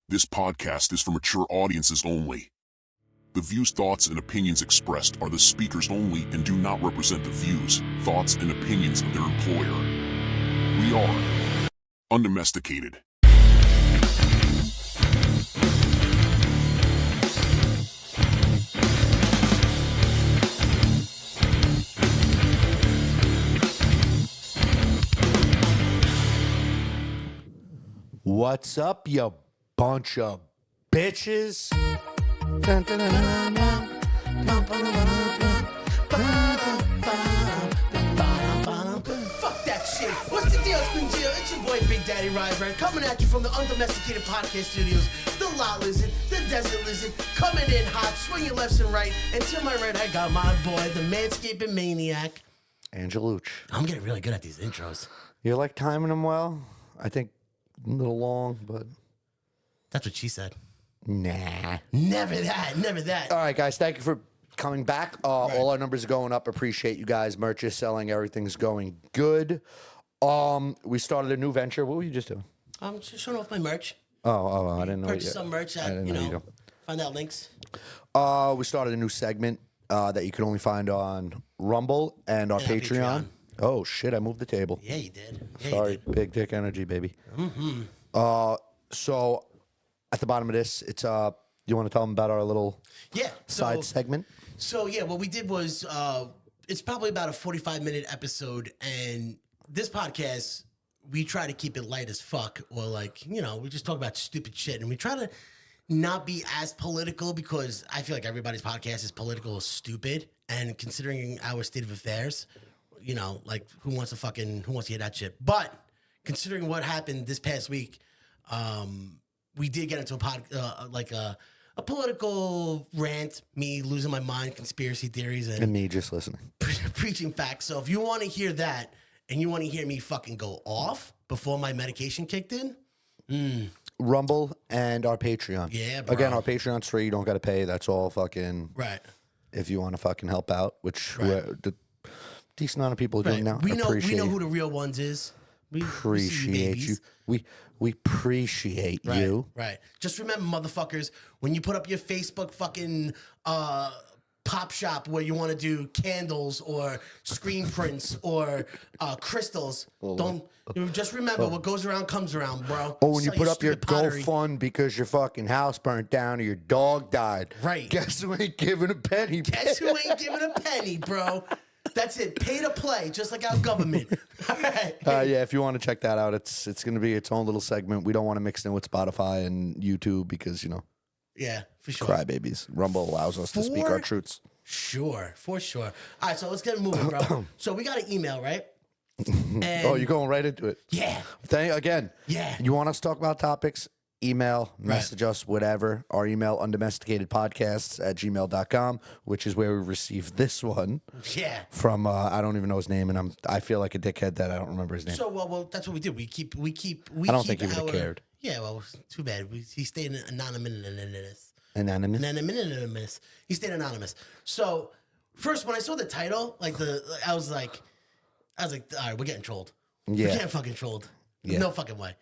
This podcast is for mature audiences only. The views, thoughts, and opinions expressed are the speakers only and do not represent the views, thoughts, and opinions of their employer. We are Undomesticated. What's up, you bunch of bitches? Fuck that shit. What's the deal, Spring Geo? It's your boy Big Daddy Ryburn coming at you from the Undomesticated Podcast Studios. The Lot Lizard, the Desert Lizard, coming in hot, swinging left and right. And to my right, I got my boy, the Manscaping Maniac. Angelucci. I'm getting really good at these intros. You're like timing them well? I think a little long, but That's what she said. nah. Never that, never that. All right, guys, thank you for coming back. All our numbers are going up. Appreciate you guys. Merch is selling. Everything's going good. We started a new venture. What were you just doing? I'm just showing off my merch. Oh, I didn't know. Purchase some merch at, didn't you know you know, do. find out links. We started a new segment that you can only find on Rumble and our And our Patreon. Patreon. Oh shit! I moved the table. Yeah, you did. Yeah, Sorry, You did. big dick energy, baby. So at the bottom of this, it's you want to tell them about our little Yeah. side So, segment? So yeah, what we did was it's probably about a 45-minute episode, and this podcast we try to keep it light as fuck, or like, you know, we just talk about stupid shit, and we try to not be as political because I feel like everybody's podcast is political or stupid, and considering our state of affairs, you know, like who wants to hear that shit? But considering what happened this past week, we did get into a political rant, me losing my mind, conspiracy theories, And me just listening. preaching facts. So if you want to hear that and you want to hear me fucking go off before my medication kicked in, Rumble and our Patreon. Yeah, bro. Again, our Patreon's free. You don't got to pay. That's all fucking. right. If you want to fucking help out, which Right. the decent amount of people are doing now. We know Appreciate who the real ones is. We see appreciate you. babies. We appreciate Right, you. right. Just remember, motherfuckers, when you put up your Facebook fucking pop shop where you want to do candles or screen prints or crystals, just remember what goes around comes around, bro. Oh, when you Sell put up your stupid pottery. GoFund because your fucking house burnt down or your dog died. Right. Guess who ain't giving a penny? Guess who ain't giving a penny, bro? That's it. Pay to play, just like our government. All right. Yeah, if you want to check that out, it's going to be its own little segment. We don't want to mix it in with Spotify and YouTube because, you know, Yeah, for sure. crybabies. Rumble allows us to speak our truths. Sure, for sure. All right, so let's get moving, bro. So we got an email, right? And Oh, you're going right into it. yeah. Again, Yeah. you want us to talk about topics? Email, message us, whatever. Our email, undomesticatedpodcasts@gmail.com, which is where we received this one Yeah. from, I don't even know his name, and I feel like a dickhead that I don't remember his name. So well, that's what we did. We keep. I don't think he would have cared. Yeah, well, too bad. He stayed anonymous. Anonymous? Anonymous. He stayed anonymous. So first, when I saw the title, I was like, all right, we're getting trolled. Yeah. We're getting fucking trolled. Yeah. No fucking way.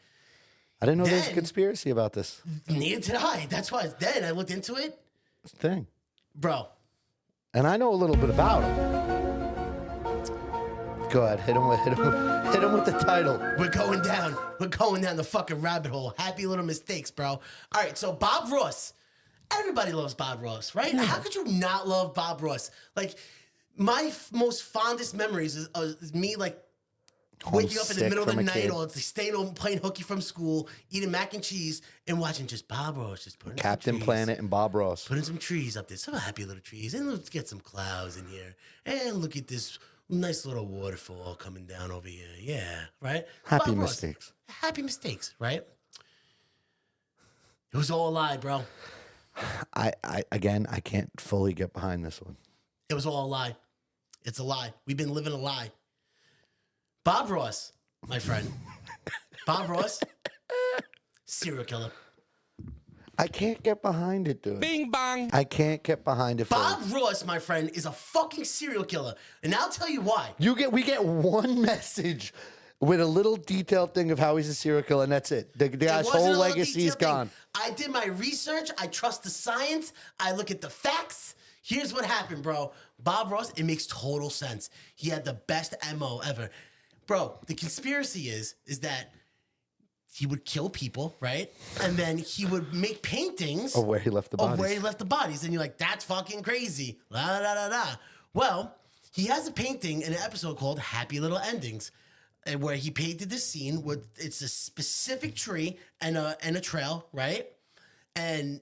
I didn't know there was a Then- conspiracy about this Neither did I. That's why. Then I looked into it, thing. bro. And I know a little bit about him. Go ahead, hit him with the title. We're going down. We're going down the fucking rabbit hole. Happy little mistakes, bro. All right, so Bob Ross. Everybody loves Bob Ross, right? How could you not love Bob Ross? Like, my most fondest memories is me, like, waking up in the Homesick middle of the from a night kid. or staying home playing hooky from school, eating mac and cheese, and watching just Bob Ross just putting Captain some trees, Planet and Bob Ross. putting some trees up there, some happy little trees, and let's get some clouds in here, and look at this nice little waterfall coming down over here. Yeah, right? Happy Bob Ross. mistakes. Happy mistakes, right? It was all a lie, bro. I can't fully get behind this one. It was all a lie. It's a lie. We've been living a lie. Bob Ross, my friend. Bob Ross, serial killer. I can't get behind it, dude. Bing bong. I can't get behind it. Bob Ross, my friend, is a fucking serial killer. And I'll tell you why. We get one message with a little detailed thing of how he's a serial killer, and that's it. The guy's wasn't whole a little legacy is detailed thing. gone. I did my research. I trust the science. I look at the facts. Here's what happened, bro. Bob Ross, it makes total sense. He had the best MO ever. Bro, the conspiracy is that he would kill people, right? And then he would make paintings Of where he left the bodies. of where he left the bodies. And you're like, that's fucking crazy. La da da da. Well, he has a painting in an episode called Happy Little Endings, where he painted this scene with it's a specific tree and a trail, right? And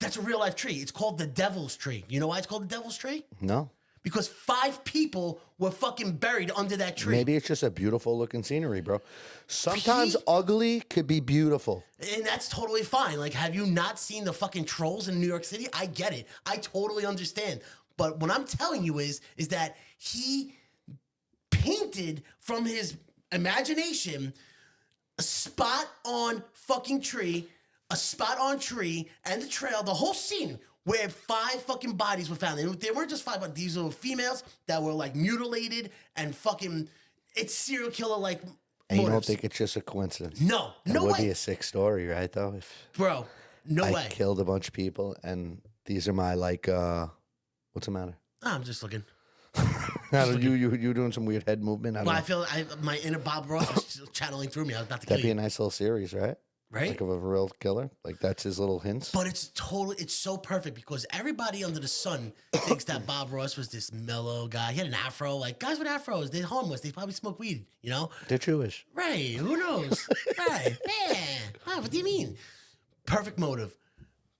that's a real life tree. It's called the Devil's Tree. You know why it's called the Devil's Tree? No. Because 5 people were fucking buried under that tree. Maybe it's just a beautiful looking scenery, bro. Sometimes ugly could be beautiful. And that's totally fine. Like, have you not seen the fucking trolls in New York City? I get it. I totally understand. But what I'm telling you is that he painted from his imagination a spot on fucking tree, a spot on tree, and the trail, the whole scene where 5 fucking bodies were found. And they weren't just 5, but these were females that were like mutilated and fucking, it's serial killer like And you don't motives. think it's just a coincidence? No, That no would way. be a sick story, right, though? If Bro, no I way. killed a bunch of people, and these are my, like, what's the matter? I'm just looking. You doing some weird head movement? I don't Well, know. I feel my inner Bob Ross was channeling through me. I was about to kill That'd be a you. nice little series, right? Right? Like of a real killer. Like that's his little hints. But it's so perfect because everybody under the sun thinks that Bob Ross was this mellow guy. He had an afro. Like, guys with afros, they're homeless. They probably smoke weed, you know? They're Jewish. Right. Who knows? Right. Yeah. Oh, what do you mean? Perfect motive.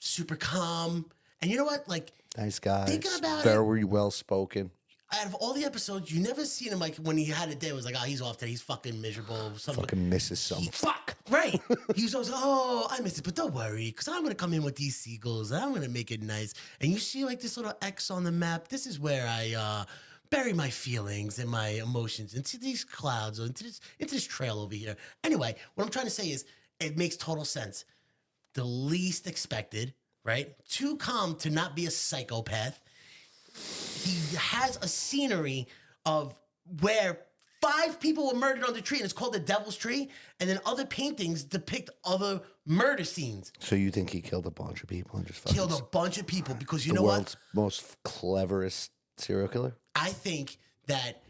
Super calm. And you know what? Like, Nice guy. Thinking about it- Very well spoken. out of all the episodes, you never seen him like when he had a day. It was like, oh, he's off today. He's fucking miserable. Something. Fucking misses some. Fuck. Right. He was always, oh, I miss it, but don't worry, because I'm gonna come in with these seagulls. And I'm gonna make it nice. And you see like this little X on the map. This is where I bury my feelings and my emotions into these clouds or into this trail over here. Anyway, what I'm trying to say is it makes total sense. The least expected, right? Too calm to not be a psychopath. He has a scenery of where 5 people were murdered on the tree, and it's called the Devil's Tree. And then other paintings depict other murder scenes. So you think he killed a bunch of people and just fucking Killed a bunch of people because you the know what? world's most cleverest serial killer? I think that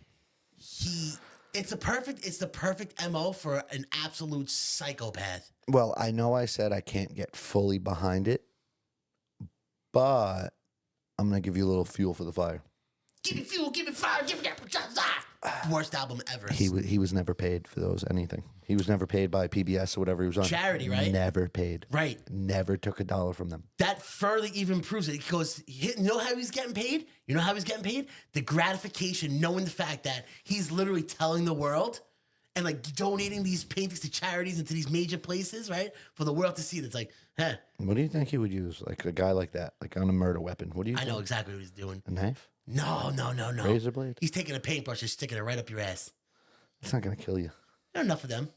it's the perfect MO for an absolute psychopath. Well, I know I said I can't get fully behind it, but I'm gonna give you a little fuel for the fire. Give me fuel, give me fire, give me that. Worst album ever. He was never paid for those anything. He was never paid by PBS or whatever he was on. Charity, right? Never paid. Right. Never took a dollar from them. That further even proves it because you know how he's getting paid? You know how he's getting paid? The gratification, knowing the fact that he's literally telling the world and like donating these paintings to charities and to these major places, right? For the world to see. That's like, huh, What do you think he would use? Like a guy like that, like on a murder weapon. What do you I think? know exactly what he's doing. A knife? No. Razor blade? He's taking a paintbrush and sticking it right up your ass. It's not gonna kill you. Enough of them.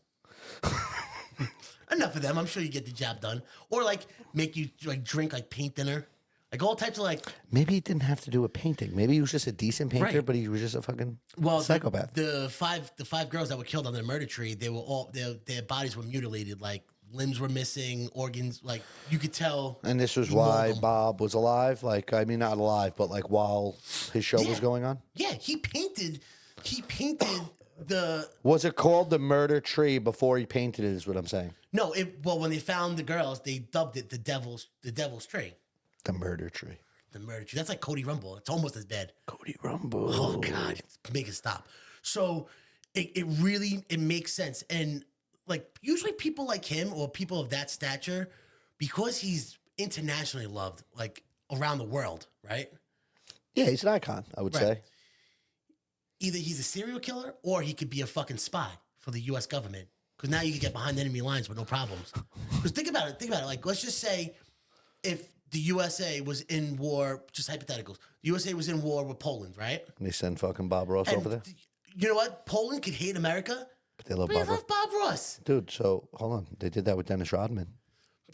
Enough of them. I'm sure you get the job done. Or like make you like drink like paint thinner. Like all types of like Maybe he didn't have to do a painting. Maybe he was just a decent painter, Right. but he was just a fucking well psychopath. The five girls that were killed on the murder tree, they were all their bodies were mutilated, like limbs were missing, organs, like you could tell. And this was he mauled why them. Bob was alive. Like, I mean, not alive, but like while his show was Yeah. going on. Yeah, he painted the Was it called the murder tree before he painted it? Is what I'm saying. no, when they found the girls, they dubbed it the devil's tree. The murder tree. The murder tree. That's like Cody Rumble. It's almost as bad. Cody Rumble. Oh God, make it stop. So it really makes sense. And like usually people like him or people of that stature, because he's internationally loved, like around the world, right? Yeah, he's an icon. I would Right. say. Either he's a serial killer or he could be a fucking spy for the U.S. government. Because now you can get behind enemy lines with no problems. Because think about it. Like, let's just say if the USA was in war, just hypotheticals. The USA was in war with Poland, right? And they send fucking Bob Ross And over there. you know what? Poland could hate America, But they love but they Bob Ross. love Bob Ross. Dude, so hold on. They did that with Dennis Yeah,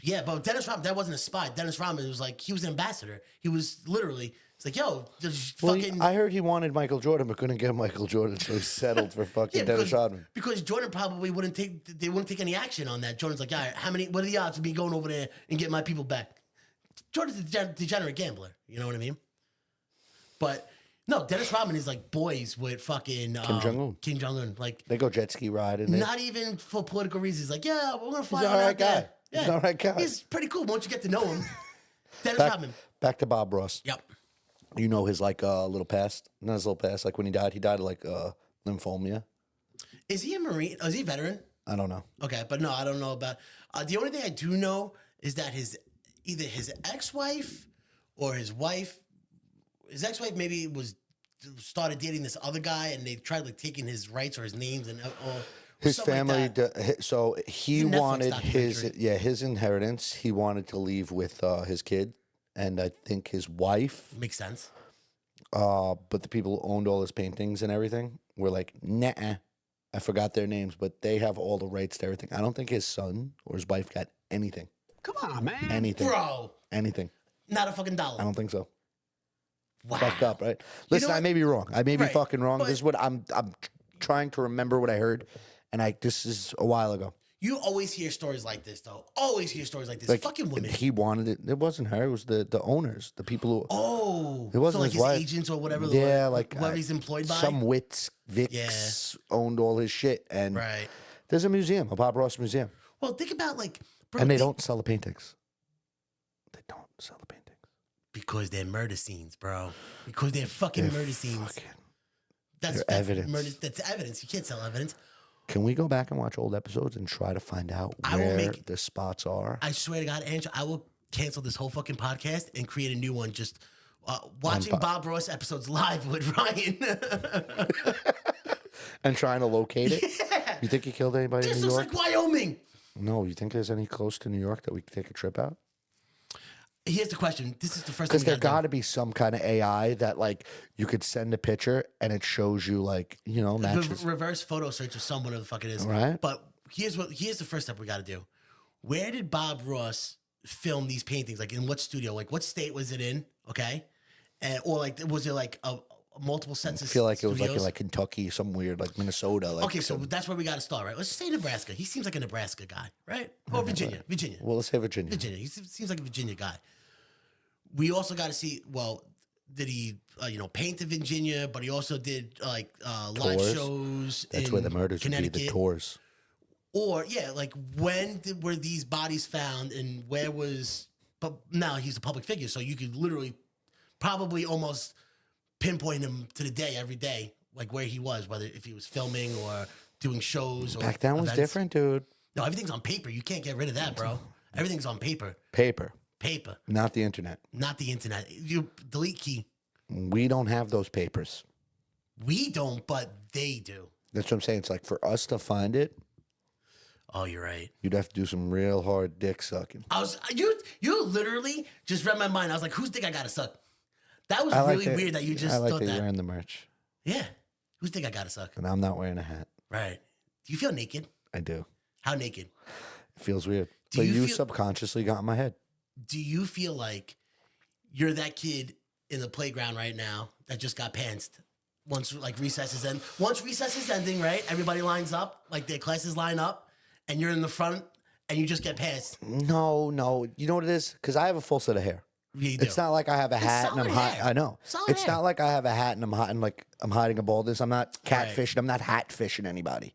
Yeah, but Dennis Rodman, that wasn't a spy. Dennis Rodman was like, he was an ambassador. He was literally It's like, yo, just Well, fucking. I heard he wanted Michael Jordan, but couldn't get Michael Jordan, so he settled for fucking Dennis Rodman. Because Jordan probably wouldn't take any action on that. Jordan's like, all right, what are the odds of me going over there and getting my people back? Jordan's a degenerate gambler. You know what I mean? But no, Dennis Rodman is like boys with fucking Kim Jong-un. Kim Jong-un. Like, They go jet ski riding. not even for political reasons. Like, yeah, we're gonna fly He's an on all right out there. guy. Yeah, He's an all right guy. He's pretty cool once you get to know him. Dennis back, Rodman. back to Bob Ross. Yep. You know his like little past, not his little past. Like when he died of like lymphoma. Is he a Marine? Oh, is he a veteran? I don't know. Okay, but no, I don't know about. The only thing I do know is that either his ex-wife or his wife, his ex-wife maybe started dating this other guy, and they tried like taking his rights or his names and His family. Like So he It's a Netflix wanted documentary. his inheritance. He wanted to leave with his kid, and I think his wife. Makes sense. But the people who owned all his paintings and everything were like, nah. I forgot their names, but they have all the rights to everything. I don't think his son or his wife got anything. Come on, man. Anything. Bro, Anything. not a fucking I dollar. don't think so. Wow. Fucked up, right? Listen, I what? may be wrong. I may be Right, fucking wrong. but- This is what I'm trying to remember what I heard, and this is a while ago. You always hear stories like this, though. Always hear stories like this. Like Fucking women. he wanted it. It wasn't her. It was the owners, the people who. Oh, It wasn't so like his wife. agents or whatever. Yeah, like whoever he's employed by. some wits, Vicks owned all his shit, and Right. there's a museum, a Bob Ross museum, Well, think about like, bro, and they don't sell the paintings. They don't sell the paintings. because they're murder scenes, bro. Because they're fucking They're murder scenes. fucking- That's they're evidence. That's evidence. You can't sell evidence. Can we go back and watch old episodes and try to find out I will where make- the spots are? I swear to God, Angela, I will cancel this whole fucking podcast and create a new one. Just watching Bob Ross episodes live with Ryan. And trying to locate it? Yeah. You think he killed anybody in This New looks York? like Wyoming. No, you think there's any close to New York that we could take a trip out? Here's the question. This is the first Because thing there we got gotta to be some kind of AI that like you could send a picture and it shows you like do. matches. Reverse photo search of someone, whatever the fuck it is. Right. But here's the first step we got to do. Where did Bob Ross film these paintings? Like in what studio? Like what state was it in? Okay, or like was it like a multiple sets of I feel like it was like in studios? like Kentucky, some weird like Minnesota. Like Okay, so that's where we got to start, right? Let's just say Nebraska. He seems like a Nebraska guy, right? Or Virginia. well, let's say Virginia. Virginia. He seems like a Virginia guy. We also got to see, well, did he, paint in Virginia, but he also did like live Tours. shows That's in where the murders would be, Connecticut. the tours. Or, yeah, like were these bodies found and where was, but now he's a public figure, so you could literally probably almost pinpoint him to the day, every day, like where he was, whether if he was filming or doing shows. Or Back then was events. different, dude. No, everything's on paper. You can't get rid of that, bro. Everything's on paper. Paper, Paper, not the internet. not the internet. You delete key. We don't have those papers. We don't, but they do. That's what I'm saying. It's like for us to find it, Oh, you're right. you'd have to do some real hard dick sucking. You literally just read my mind. I was like, whose dick I gotta suck? That was I like really weird that you just I like thought that that. you're wearing the merch, Yeah. Whose dick I gotta suck? and I'm not wearing a hat. Right. Do you feel naked? I do. How naked? It feels weird. Do But you you feel- subconsciously got in my head. Do you feel like you're that kid in the playground right now that just got pantsed? Once recess is ending, right? Everybody lines up, like their classes line up, and you're in the front and you just get passed. No. You know what it is? Because I have a full set of hair. You do. It's not like I have a hat and I'm solid hot. hair. I know. Solid It's hair. not like I have a hat and I'm hot and like I'm hiding a baldness. I'm not Right. catfishing. I'm not hat fishing anybody.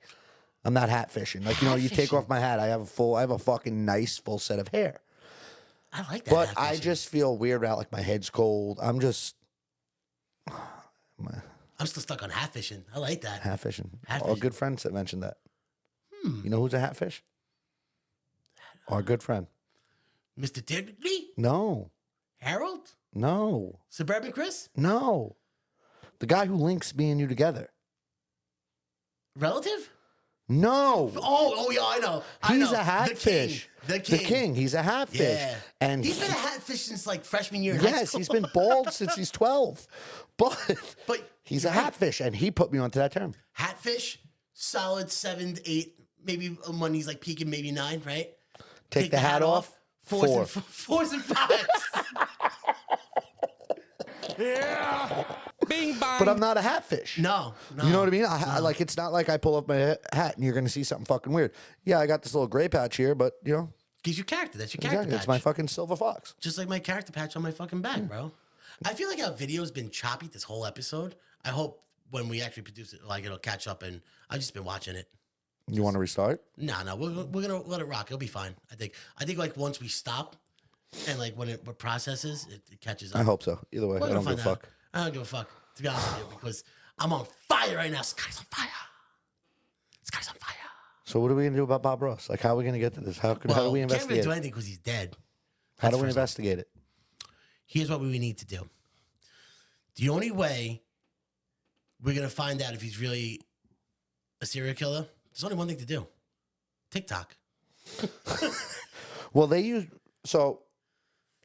I'm not hat fishing. Like, you take Hat off my hat. I have a fucking nice full set of hair. I like that. But hat I fishing. just feel weird about like my head's cold. I'm just I'm still stuck on hat fishing. I like that. hat fishing. Hat Our fishing. good friends that mentioned that. You know who's a hat fish? Our good friend. Mr. Dignity? No. Harold? No. Suburban Chris? No. The guy who links me and you together. Relative? No. Oh yeah, I know. I He's know. a hat The fish. The king. He's a hat fish. Yeah. And He's been a hat fish since like freshman year in high yes, school. he's been bald since he's 12. But he's a you're right. hat fish, and he put me onto that term. Hatfish, solid 7 to 8, maybe when he's like peaking, maybe 9, right? Take the hat off. Fours Four. and fours and fives. Yeah. Bing bang. But I'm not a hatfish. No. You know what I mean? I like, it's not like I pull up my hat and you're going to see something fucking weird. Yeah, I got this little gray patch here, but you know. Gives you character. That's your character Exactly. patch. It's my fucking silver fox. Just like my character patch on my fucking back, bro. I feel like our video's been choppy this whole episode. I hope when we actually produce it, like it'll catch up. And I've just been watching it. You want to restart? No, we're gonna let it rock. It'll be fine. I think like once we stop and like when it processes, it catches up. I hope so. Either way, I don't give a fuck. I don't give a fuck, to be honest with you, because I'm on fire right now. Sky's on fire. Sky's on fire. So what are we gonna do about Bob Ross? Like, how are we gonna get to this? How do we Can't really investigate do it? anything because he's dead. How do That's we first investigate it? Here's what we need to do. The only way we're gonna find out if he's really a serial killer, there's only one thing to do. TikTok. Well, so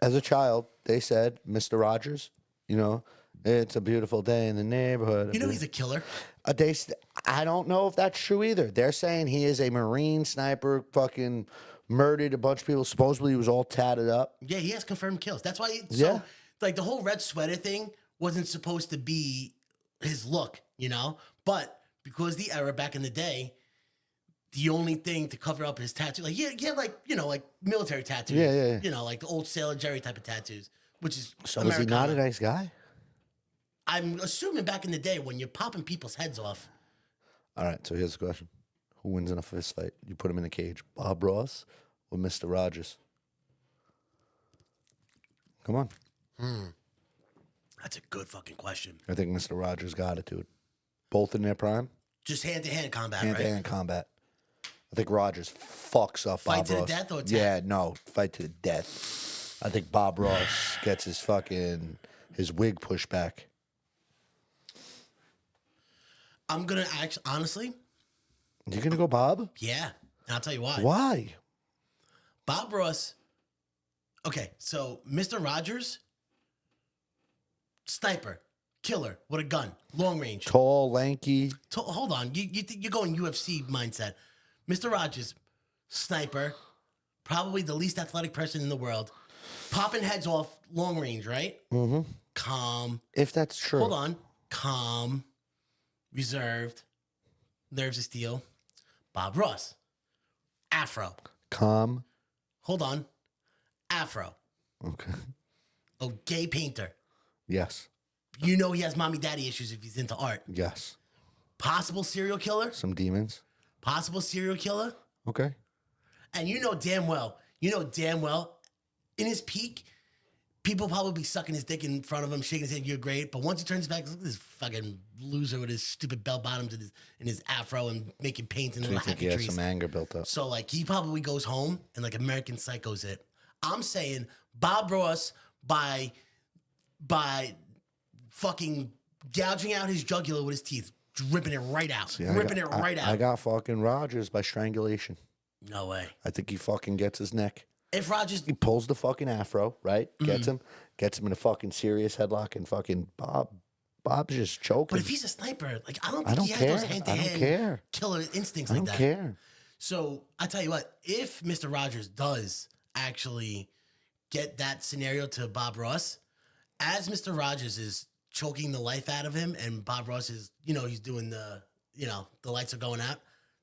as a child, they said, Mr. Rogers, you know, it's a beautiful day in the neighborhood. You know he's a killer. I don't know if that's true either. They're saying he is a Marine sniper, fucking murdered a bunch of people. Supposedly he was all tatted up. Yeah, he has confirmed kills. That's why. Yeah. Like the whole red sweater thing wasn't supposed to be his look, you know. But because the era back in the day, the only thing to cover up his tattoo, like he had like like military tattoos. Yeah. You know, like the old Sailor Jerry type of tattoos, which is So is he not a Americana. nice guy? I'm assuming back in the day when you're popping people's heads off. All right, so here's the question. Who wins in a fist fight? You put him in a cage. Bob Ross or Mr. Rogers? Come on. That's a good fucking question. I think Mr. Rogers got it, dude. Both in their prime. Just hand-to-hand combat, right? Hand-to-hand combat. I think Rogers fucks up Fight Bob to the Ross. death or tap? Yeah, no. Fight to the death. I think Bob Ross gets his wig pushed back. I'm gonna actually, honestly, You gonna go Bob? yeah. And I'll tell you why. Why? Bob Ross. Okay, so Mr. Rogers, sniper, killer with a gun, long range. Tall, lanky. Hold on, you're going UFC mindset. Mr. Rogers, sniper, probably the least athletic person in the world, popping heads off, long range, right? Mm-hmm. Calm. If that's true. Hold on, calm, reserved, nerves of steel. Bob Ross, afro. Calm. Hold on, afro. Okay. Oh, gay painter. Yes. You know he has mommy daddy issues if he's into art. Yes. Possible serial killer. Some demons. Possible serial killer. Okay. And you know damn well, in his peak, people probably be sucking his dick in front of him, shaking his head, you're great. But once he turns back, look at this fucking loser with his stupid bell bottoms and his afro and making paint and So you little think he happy has trees. some anger built up? So like he probably goes home and like American Psycho's it. I'm saying Bob Ross by fucking gouging out his jugular with his teeth, ripping it right out. See, ripping it right out. I got fucking Rogers by strangulation. No way. I think he fucking gets his neck. If Rogers, He pulls the fucking afro, right? Mm-hmm. Gets him in a fucking serious headlock, and fucking Bob's just choking. but if he's a sniper, like I don't I think don't he has care. those I don't hand-to-hand care. killer instincts I like don't that. care. So I tell you what, if Mr. Rogers does actually get that scenario to Bob Ross, as Mr. Rogers is choking the life out of him, and Bob Ross is, he's doing the lights are going out,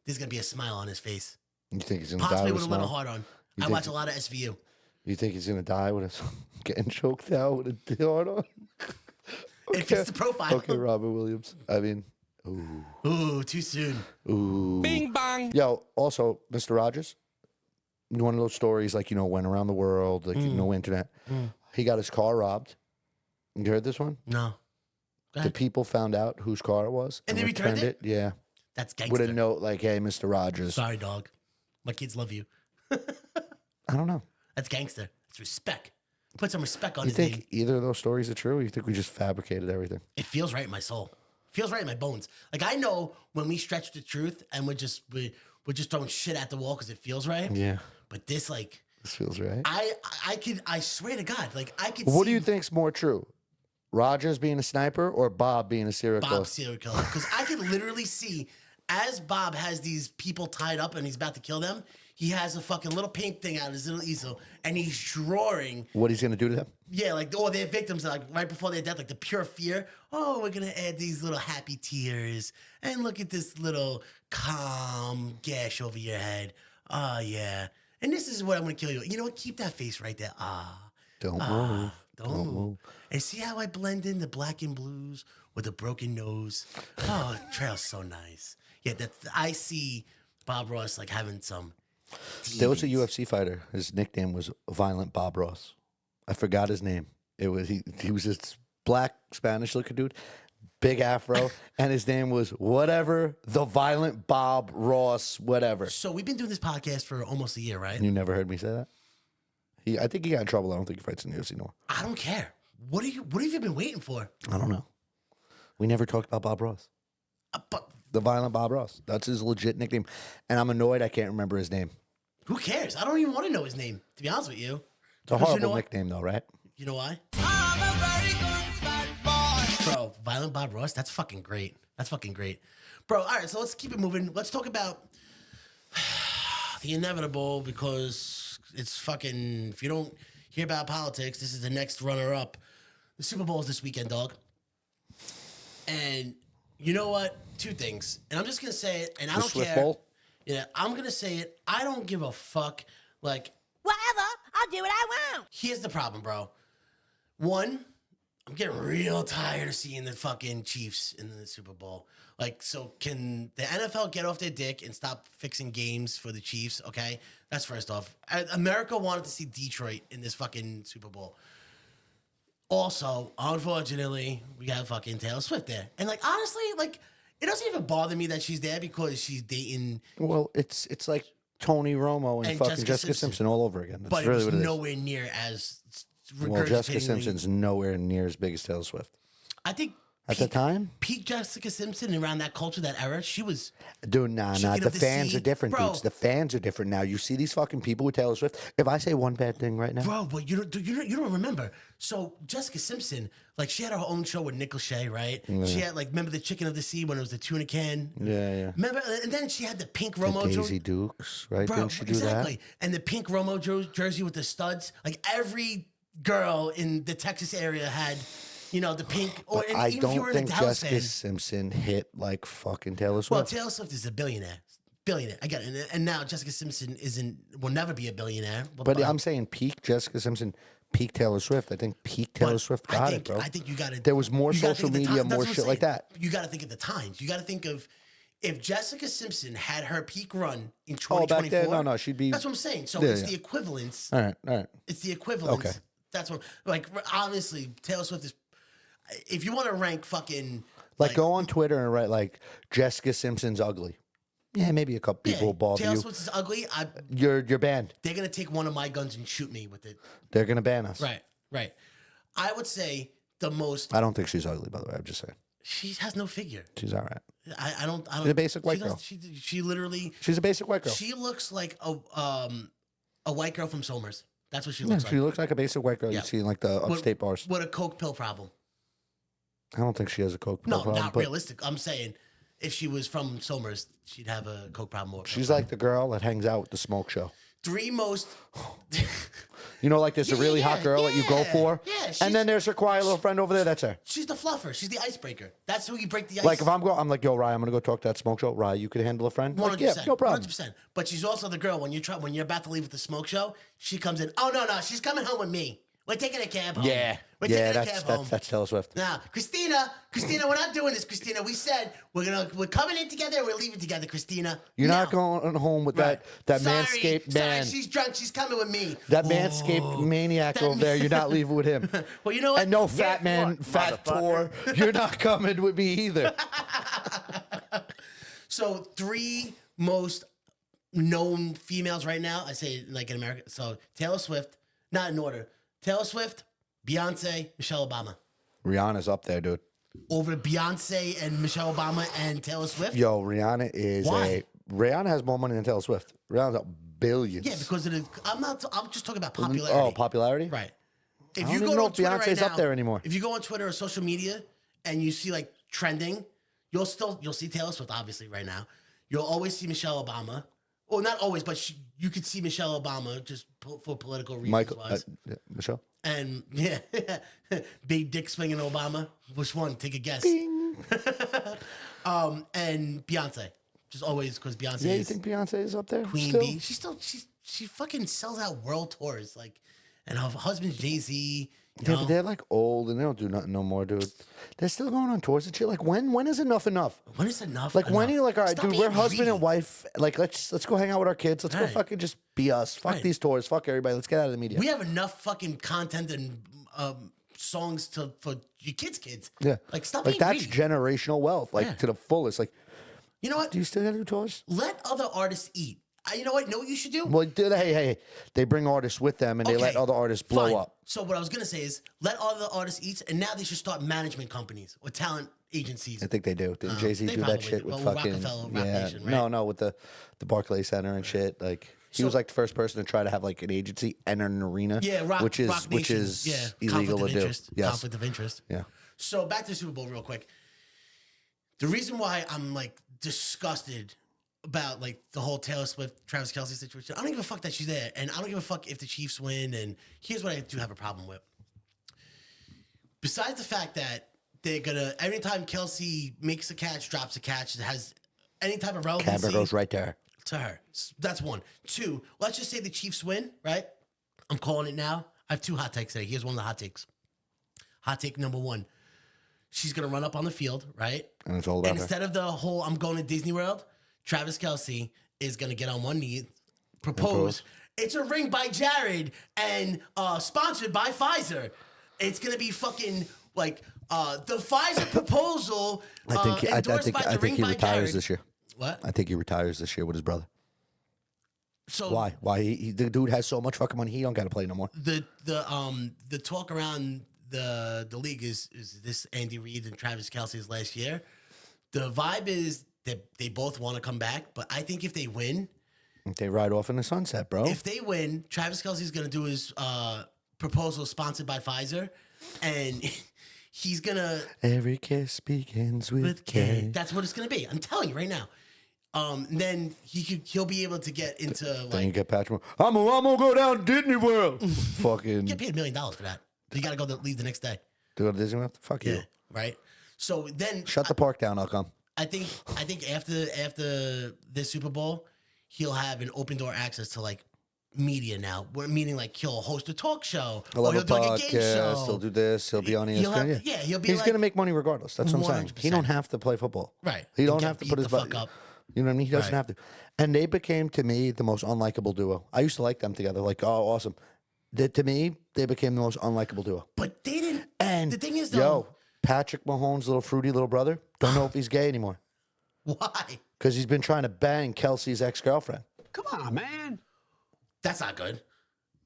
there's gonna be a smile on his face. You think he's gonna Possibly die with with a little smile? heart on. You I think- watch a lot of SVU. You think he's gonna die with getting choked out with a heart on? It fits the profile. Okay, Robert Williams. I mean, ooh, Ooh, too soon. ooh. Bing bang. Yo, also, Mr. Rogers, one of those stories like, went around the world, like, no internet. He got his car robbed. You heard this one? No. Go The ahead. people found out whose car it was. And they returned it? Yeah. That's With gangster. a note like, hey, Mr. Rogers. Sorry, dog. My kids love you. I don't know. That's gangster. That's respect. Put some respect on You his name. think either of those stories are true? Or you think we just fabricated everything? It feels right in my soul. It feels right in my bones. Like I know when we stretch the truth and we're just throwing shit at the wall because it feels right. Yeah. But this, like, This feels right. I swear to God, like I could. What do see you think's more true? Rogers being a sniper or Bob being a serial killer? Bob serial killer? Because I could literally see as Bob has these people tied up and he's about to kill them, he has a fucking little paint thing on his little easel, and he's drawing. What he's gonna do to them? Yeah, like all their victims, like right before their death, like the pure fear. Oh, we're gonna add these little happy tears, and look at this little calm gash over your head. Oh yeah, and this is what I'm gonna kill you. You know what? Keep that face right there. Don't move. Don't move. And see how I blend in the black and blues with a broken nose. Oh, trail's so nice. Yeah, I see Bob Ross like having some. There was a demons. UFC fighter. His nickname was Violent Bob Ross. I forgot his name. It was he was this black Spanish looking dude, big afro, and his name was whatever, the Violent Bob Ross, whatever. So we've been doing this podcast for almost a year, right? You never heard me say that? I think he got in trouble. I don't think he fights in the UFC no more. I don't care. What have you been waiting for? I don't know. We never talked about Bob Ross. But The Violent Bob Ross. That's his legit nickname. And I'm annoyed I can't remember his name. who cares? I don't even want to know his name, to be honest with you. It's a Because horrible you know nickname, though, right? You know why? Bro, Violent Bob Ross, that's fucking great. That's fucking great. Bro, all right, so let's keep it moving. Let's talk about the inevitable, because it's fucking, if you don't hear about politics, this is the next runner-up. The Super Bowl is this weekend, dog. And you know what? Two things. And I'm just going to say it, and I The don't Swift care. Bowl? Yeah, I'm going to say it. I don't give a fuck. Like, Whatever, I'll do what I want. here's the problem, bro. One, I'm getting real tired of seeing the fucking Chiefs in the Super Bowl. Like, so can the NFL get off their dick and stop fixing games for the Chiefs? Okay, that's first off. America wanted to see Detroit in this fucking Super Bowl. Also, unfortunately, we got fucking Taylor Swift there. And like, honestly, like, it doesn't even bother me that she's there because she's dating, Well, it's like Tony Romo and fucking Jessica Simpson all over again. That's but really it what was it is. nowhere near as Well, Jessica regurgitatingly- Simpson's nowhere near as big as Taylor Swift. I think At the time? peak Jessica Simpson around that culture, that era, she was. Dude, nah. Chicken The of the fans Sea. are different, Bro. dudes. The fans are different now. You see these fucking people with Taylor Swift. If I say one bad thing right now, Bro, but you don't remember. So Jessica Simpson, like, she had her own show with Nick Lachey, right? She had, like, remember the Chicken of the Sea when it was the tuna can? yeah. Remember? And then she had the pink The Romo Daisy jersey. Dukes, right? Bro, Didn't she do exactly. that? And the pink Romo jersey with the studs. Like, every girl in the Texas area had, you know, the pink. Or But and I even if you were don't in a think Dallas Jessica fan. Simpson hit like fucking Taylor Well, Swift. Taylor Swift is a billionaire. Billionaire. I get it. And now Jessica Simpson will never be a billionaire. But I'm saying peak Jessica Simpson, peak Taylor Swift. I think peak Taylor Swift got it, bro. I think you got to. There was more social media, more shit like that. You got to think of the times. You got to think of if Jessica Simpson had her peak run in Oh, 2024. back then? No, she'd be- That's what I'm saying. So Yeah, it's yeah. the equivalence. All right. It's the equivalence. Okay. That's what. Like, honestly, Taylor Swift is. If you want to rank fucking. Like, go on Twitter and write like Jessica Simpson's ugly. Yeah, maybe a couple people will bother Taylor you. Swift is ugly. You're banned. They're gonna take one of my guns and shoot me with it. They're gonna ban us. Right. I would say the most. I don't think she's ugly, by the way. I'm just saying. She has no figure. She's all right. I don't. She's a basic white she girl. She literally. She's a basic white girl. She looks like a white girl from Somers. That's what she Yeah, looks she like. looks like a basic white girl Yeah. you'd see in like the upstate bars. With a coke pill problem. I don't think she has a coke No, problem, not but realistic. I'm saying if she was from Somers, she'd have a coke problem. Or a pill she's problem. like the girl that hangs out with the smoke show. three most. You know, like there's a really hot girl that you go for, Yeah, she's- and then there's her quiet little friend over there. That's her. She's the fluffer. She's the icebreaker. That's who you break the ice. Like if I'm like, yo, Rye, I'm gonna go talk to that smoke show. Rye, you could handle a friend. Like, yeah, 100%. no problem. 100%. But she's also the girl when you're about to leave with the smoke show. She comes in. Oh no, she's coming home with me. We're taking a cab home. We're taking a cab home. that's Taylor Swift. Now, Christina, we're not doing this, Christina. We said we're coming in together and we're leaving together, Christina. You're No. not going home with that Sorry, manscaped man. Sorry, she's drunk. She's coming with me. That manscaped maniac That over there. You're not leaving with him. Well, you know what? And no fat man, fat tour. You're not coming with me either. So, three most known females right now, I say like in America. So, Taylor Swift, not in order. Taylor Swift, Beyonce, Michelle Obama. Rihanna's up there, dude. Over Beyonce and Michelle Obama and Taylor Swift? Yo, Rihanna is Why? Rihanna has more money than Taylor Swift. Rihanna's got billions. Yeah, because of the, I'm just talking about popularity. Oh, popularity? Right. If I you don't go even know on if Twitter Beyonce's right now, up there anymore. If you go on Twitter or social media and you see like trending, you'll see Taylor Swift obviously right now. You'll always see Michelle Obama Well, not always, but you could see Michelle Obama just for political reasons. Michael, Michelle. And yeah, big dick swinging Obama. Which one? Take a guess. And Beyonce, just always because Beyonce. Yeah, you is think Beyonce is up there? Queen still? Bee. She fucking sells out world tours and her husband's Jay-Z. Yeah, but they're like old and they don't do nothing no more, dude. They're still going on tours and shit. Like when is enough enough? When is enough? Like when are you like, all right, Stop dude, being we're husband greedy. and wife. Like let's go hang out with our kids. Let's go Right. fucking just be us. Fuck Right. these tours. Fuck everybody. Let's get out of the media. We have enough fucking content and songs for your kids. Yeah. Like stop Like being that's greedy. generational wealth, like Yeah. to the fullest. Like, You know what? do you still gotta do tours? Let other artists eat. You know what? Know what you should do? Well, hey, they bring artists with them and they let Okay, other artists blow fine. up. So what I was gonna say is let other artists eat, and now they should start management companies or talent agencies. I think they do. Didn't Jay-Z they do that probably shit do. with Well, fucking Rockefeller, Rock Nation, right? No, with the Barclays Center and shit. Like he So- was like the first person to try to have like an agency and an arena. Yeah, which is Rock Nation. illegal conflict to of do. interest. Yes. Conflict of interest. Yeah. So back to the Super Bowl real quick. The reason why I'm like disgusted about like the whole Taylor Swift, Travis Kelce situation, I don't give a fuck that she's there, and I don't give a fuck if the Chiefs win. And here's what I do have a problem with. Besides the fact that they're gonna every time Kelce makes a catch, drops a catch, it has any type of relevancy Camera goes right there. to her. That's one. Two, let's just say the Chiefs win, right? I'm calling it now. I have two hot takes today. Here's one of the hot takes. Hot take number one. She's going to run up on the field, right? And it's all about And her. instead of the whole I'm going to Disney World, Travis Kelce is going to get on one knee, propose. It's a ring by Jared and sponsored by Pfizer. It's going to be fucking like the Pfizer proposal endorsed by the I ring think he by retires Jared. this year. What? I think he retires this year with his brother. So Why? Why? The dude has so much fucking money, he don't got to play no more. the talk around the league is this Andy Reid and Travis Kelce's last year. The vibe is that they both want to come back, but I think if they win, They ride off in the sunset, bro. if they win, Travis Kelce's gonna do his proposal sponsored by Pfizer, and he's gonna Every kiss begins with K. K. That's what it's gonna be. I'm telling you right now. Then he'll be able to get into Then you like get Patrick. I'm gonna go down to Disney World. Fucking get paid $1 million for that. You gotta leave the next day. go to Disney World. Fuck you. Yeah, right. So then Shut the park down. I'll come. I think after this Super Bowl, he'll have an open door access to like media now. Meaning like he'll host a talk show He'll or have he'll a do like a game podcast. show. He'll do this. He'll be on He'll ESPN. have- yeah, he'll be He's like- gonna make money regardless. That's what I'm saying. He don't 100%. have to play football. Right. He He'll don't get have to beat put his the butt. fuck up. You know what I mean? He doesn't Right. have to. And they became to me the most unlikable duo. I used to like them together. Like, oh, awesome. To me, they became the most unlikable duo. But they didn't. And the thing is, though, yo, Patrick Mahomes' little fruity little brother, don't know if he's gay anymore why? because he's been trying to bang Kelsey's ex-girlfriend. Come on, man. That's not good.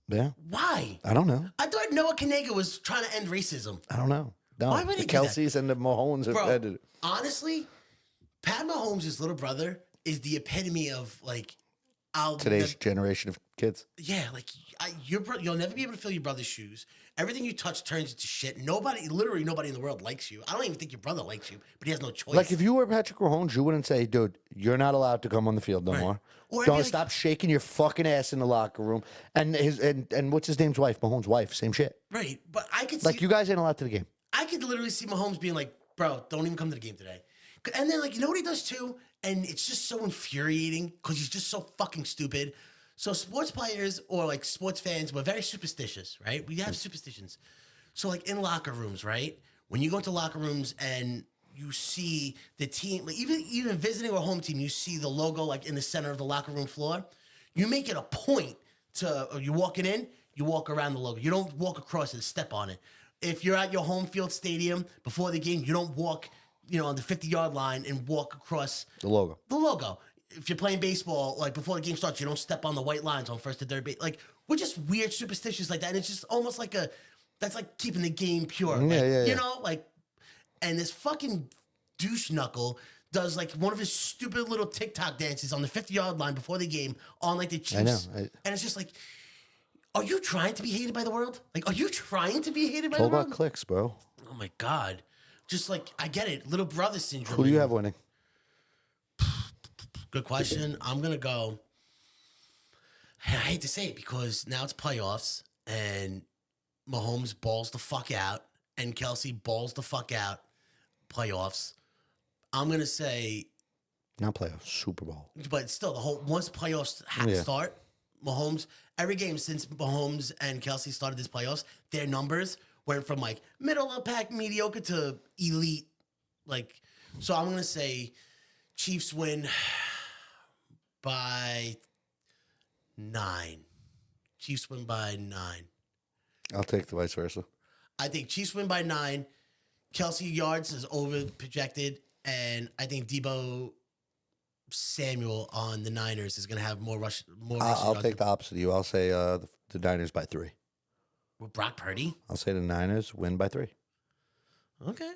Yeah, Why? I don't know. I thought Noah Kanega was trying to end racism. I don't know. No, Why would he the do that? Kelce's and the Mahomes have Bro, ended it. honestly, Pat Mahomes' little brother is the epitome of like Today's generation of kids. Yeah, like you'll never be able to fill your brother's shoes. Everything you touch turns into shit. Literally nobody in the world likes you. I don't even think your brother likes you, but he has no choice. Like if you were Patrick Mahomes, you wouldn't say, "Dude, you're not allowed to come on the field no Right. more." Or I'd be Don't like- stop shaking your fucking ass in the locker room. And and what's his name's wife? Mahomes' wife, same shit. Right, but I could Like see, you guys ain't allowed to the game. I could literally see Mahomes being like, "Bro, don't even come to the game today." And then like you know what he does too, and it's just so infuriating because he's just so fucking stupid. So sports players or like sports fans, we're very superstitious, right? We have superstitions. So like in locker rooms, right? When you go into locker rooms and you see the team, like even visiting or home team, you see the logo like in the center of the locker room floor. You make it a point to, or you're walking in, you walk around the logo. You don't walk across and step on it. If you're at your home field stadium before the game, you don't walk, on the 50-yard line and walk across The logo. the logo. If you're playing baseball, like before the game starts, you don't step on the white lines on first to third base. Like we're just weird superstitions like that. And it's just almost like that's like keeping the game pure. Like, Yeah. You know, like, and this fucking douche knuckle does like one of his stupid little TikTok dances on the 50-yard line before the game on like the Chiefs. I know. And it's just like, are you trying to be hated by the world? Like, are you trying to be hated by It's all the about world? clicks, bro. Oh my God. Just like, I get it. Little brother syndrome. Who do you have winning? Good question. I'm going to go. I hate to say it because now it's playoffs and Mahomes balls the fuck out and Kelce balls the fuck out. Playoffs. I'm gonna say, Not playoffs, Super Bowl. but still, the whole once playoffs start, Mahomes every game since Mahomes and Kelce started this playoffs, their numbers went from like middle of the pack, mediocre to elite. Like, so I'm gonna say Chiefs win by 9. Chiefs win by 9. I'll take the vice versa. I think Chiefs win by 9. Kelce yards is over projected, and I think Debo Samuel on the Niners is going to have more rush. I'll take the opposite of you. I'll say the Niners by 3. With Brock Purdy. I'll say the Niners win by 3. Okay.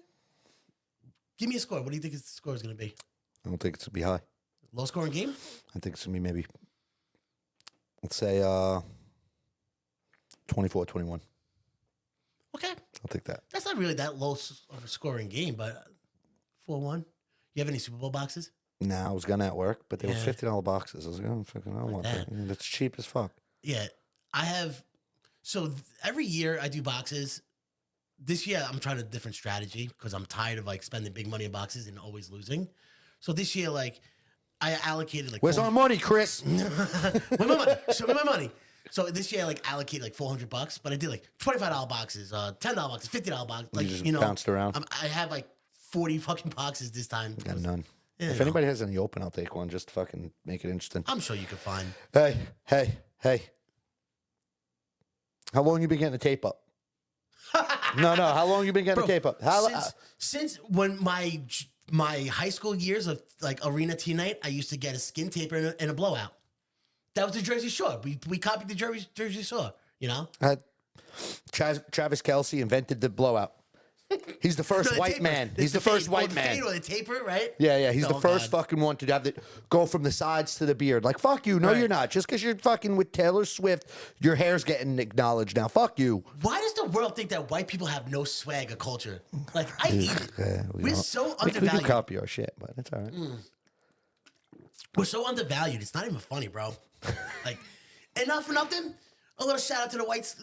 Give me a score. What do you think the score is going to be? I don't think it's going to be high. Low scoring game? I think it's going to be maybe, let's say 24-21. Okay. I'll take that. That's not really that low of a scoring game, but 4-1. You have any Super Bowl boxes? Nah, I was going to at work, but they were Yeah. $50 boxes. I was like, oh, fucking, I don't want that. That's cheap as fuck. Yeah. I have. So every year I do boxes. This year I'm trying a different strategy because I'm tired of like spending big money in boxes and always losing. So this year, like, I allocated like Where's our money, Chris? Where's my money? Show me my money. So this year, I like allocated like $400, but I did like $25 boxes, $10 boxes, $50 boxes. Like, just you know, bounced around. I have like 40 fucking boxes this time. Got none. Yeah, If no. anybody has any open, I'll take one. Just to fucking make it interesting. I'm sure you could find. Hey. How long you been getting the tape up? No. How long you been getting the tape up? Since when my high school years of like arena tea night, I used to get a skin taper and a blowout. That was the Jersey Shore. We copied the Jersey Shore, you know? Travis Kelce invented the blowout. He's the first The white taper. man. He's the first white the man. fade or the taper, right? Yeah. He's the Oh, first God. fucking one to have go from the sides to the beard. Like, fuck you. No, Right. you're not. Just because you're fucking with Taylor Swift, your hair's getting acknowledged now. Fuck you. Why does the world think that white people have no swag or culture? Like, I hate it. We're so We do undervalued. copy our shit, but it's all right. We're so undervalued. It's not even funny, bro. Like, and not for nothing, a little shout out to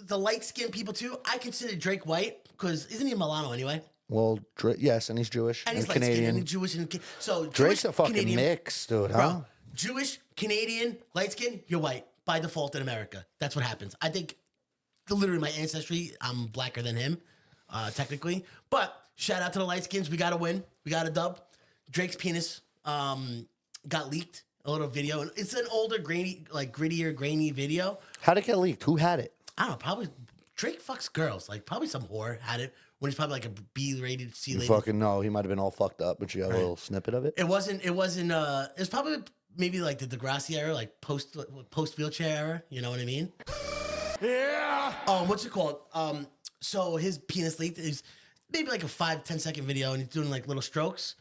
the light skinned people too. I consider Drake white because isn't he Milano anyway? Well, yes, and he's Jewish And and he's light skinned Canadian. and Jewish and so Drake's Jewish, a fucking Canadian, mix, dude, huh? bro. Jewish, Canadian, light skin, you're white by default in America. That's what happens. I think literally my ancestry, I'm blacker than him, technically. But shout out to the light skins. We got a win. We got a dub. Drake's penis got leaked. A little video, and it's an older, grittier, grainy video. How'd it get leaked? Who had it? I don't know. Probably Drake fucks girls. Like probably some whore had it when he's probably like a B-rated, You C-rated. fucking know. He might have been all fucked up, but you got a little snippet of it. It wasn't. It was probably maybe like the Degrassi era, like post wheelchair era. You know what I mean? Yeah. What's it called? So his penis leaked. Is maybe like a 5-10 second video, and he's doing like little strokes,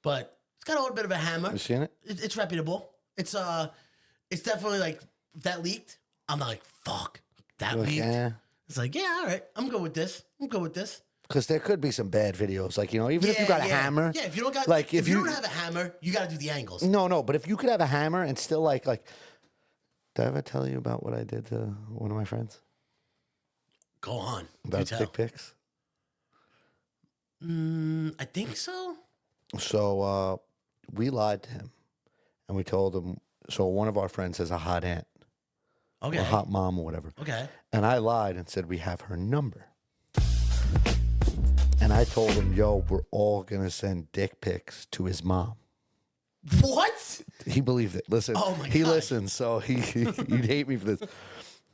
but it's got a little bit of a hammer. You seen it? It's reputable. It's definitely like if that leaked. I'm not like fuck that Like, leaked. yeah. It's like yeah, all right. I'm good with this. Because there could be some bad videos. Like, you know, even if you got a hammer. Yeah, if you don't got like if you don't have a hammer, you got to do the angles. No, but if you could have a hammer and still like, did I ever tell you about what I did to one of my friends? Go on. About Do tell. dick pics? I think so. So we lied to him. And we told him, so one of our friends has a hot aunt. Okay. Or a hot mom or whatever. Okay. And I lied and said, we have her number. And I told him, yo, we're all going to send dick pics to his mom. What? He believed it. Listen, Oh my he God. listened, so he'd hate me for this.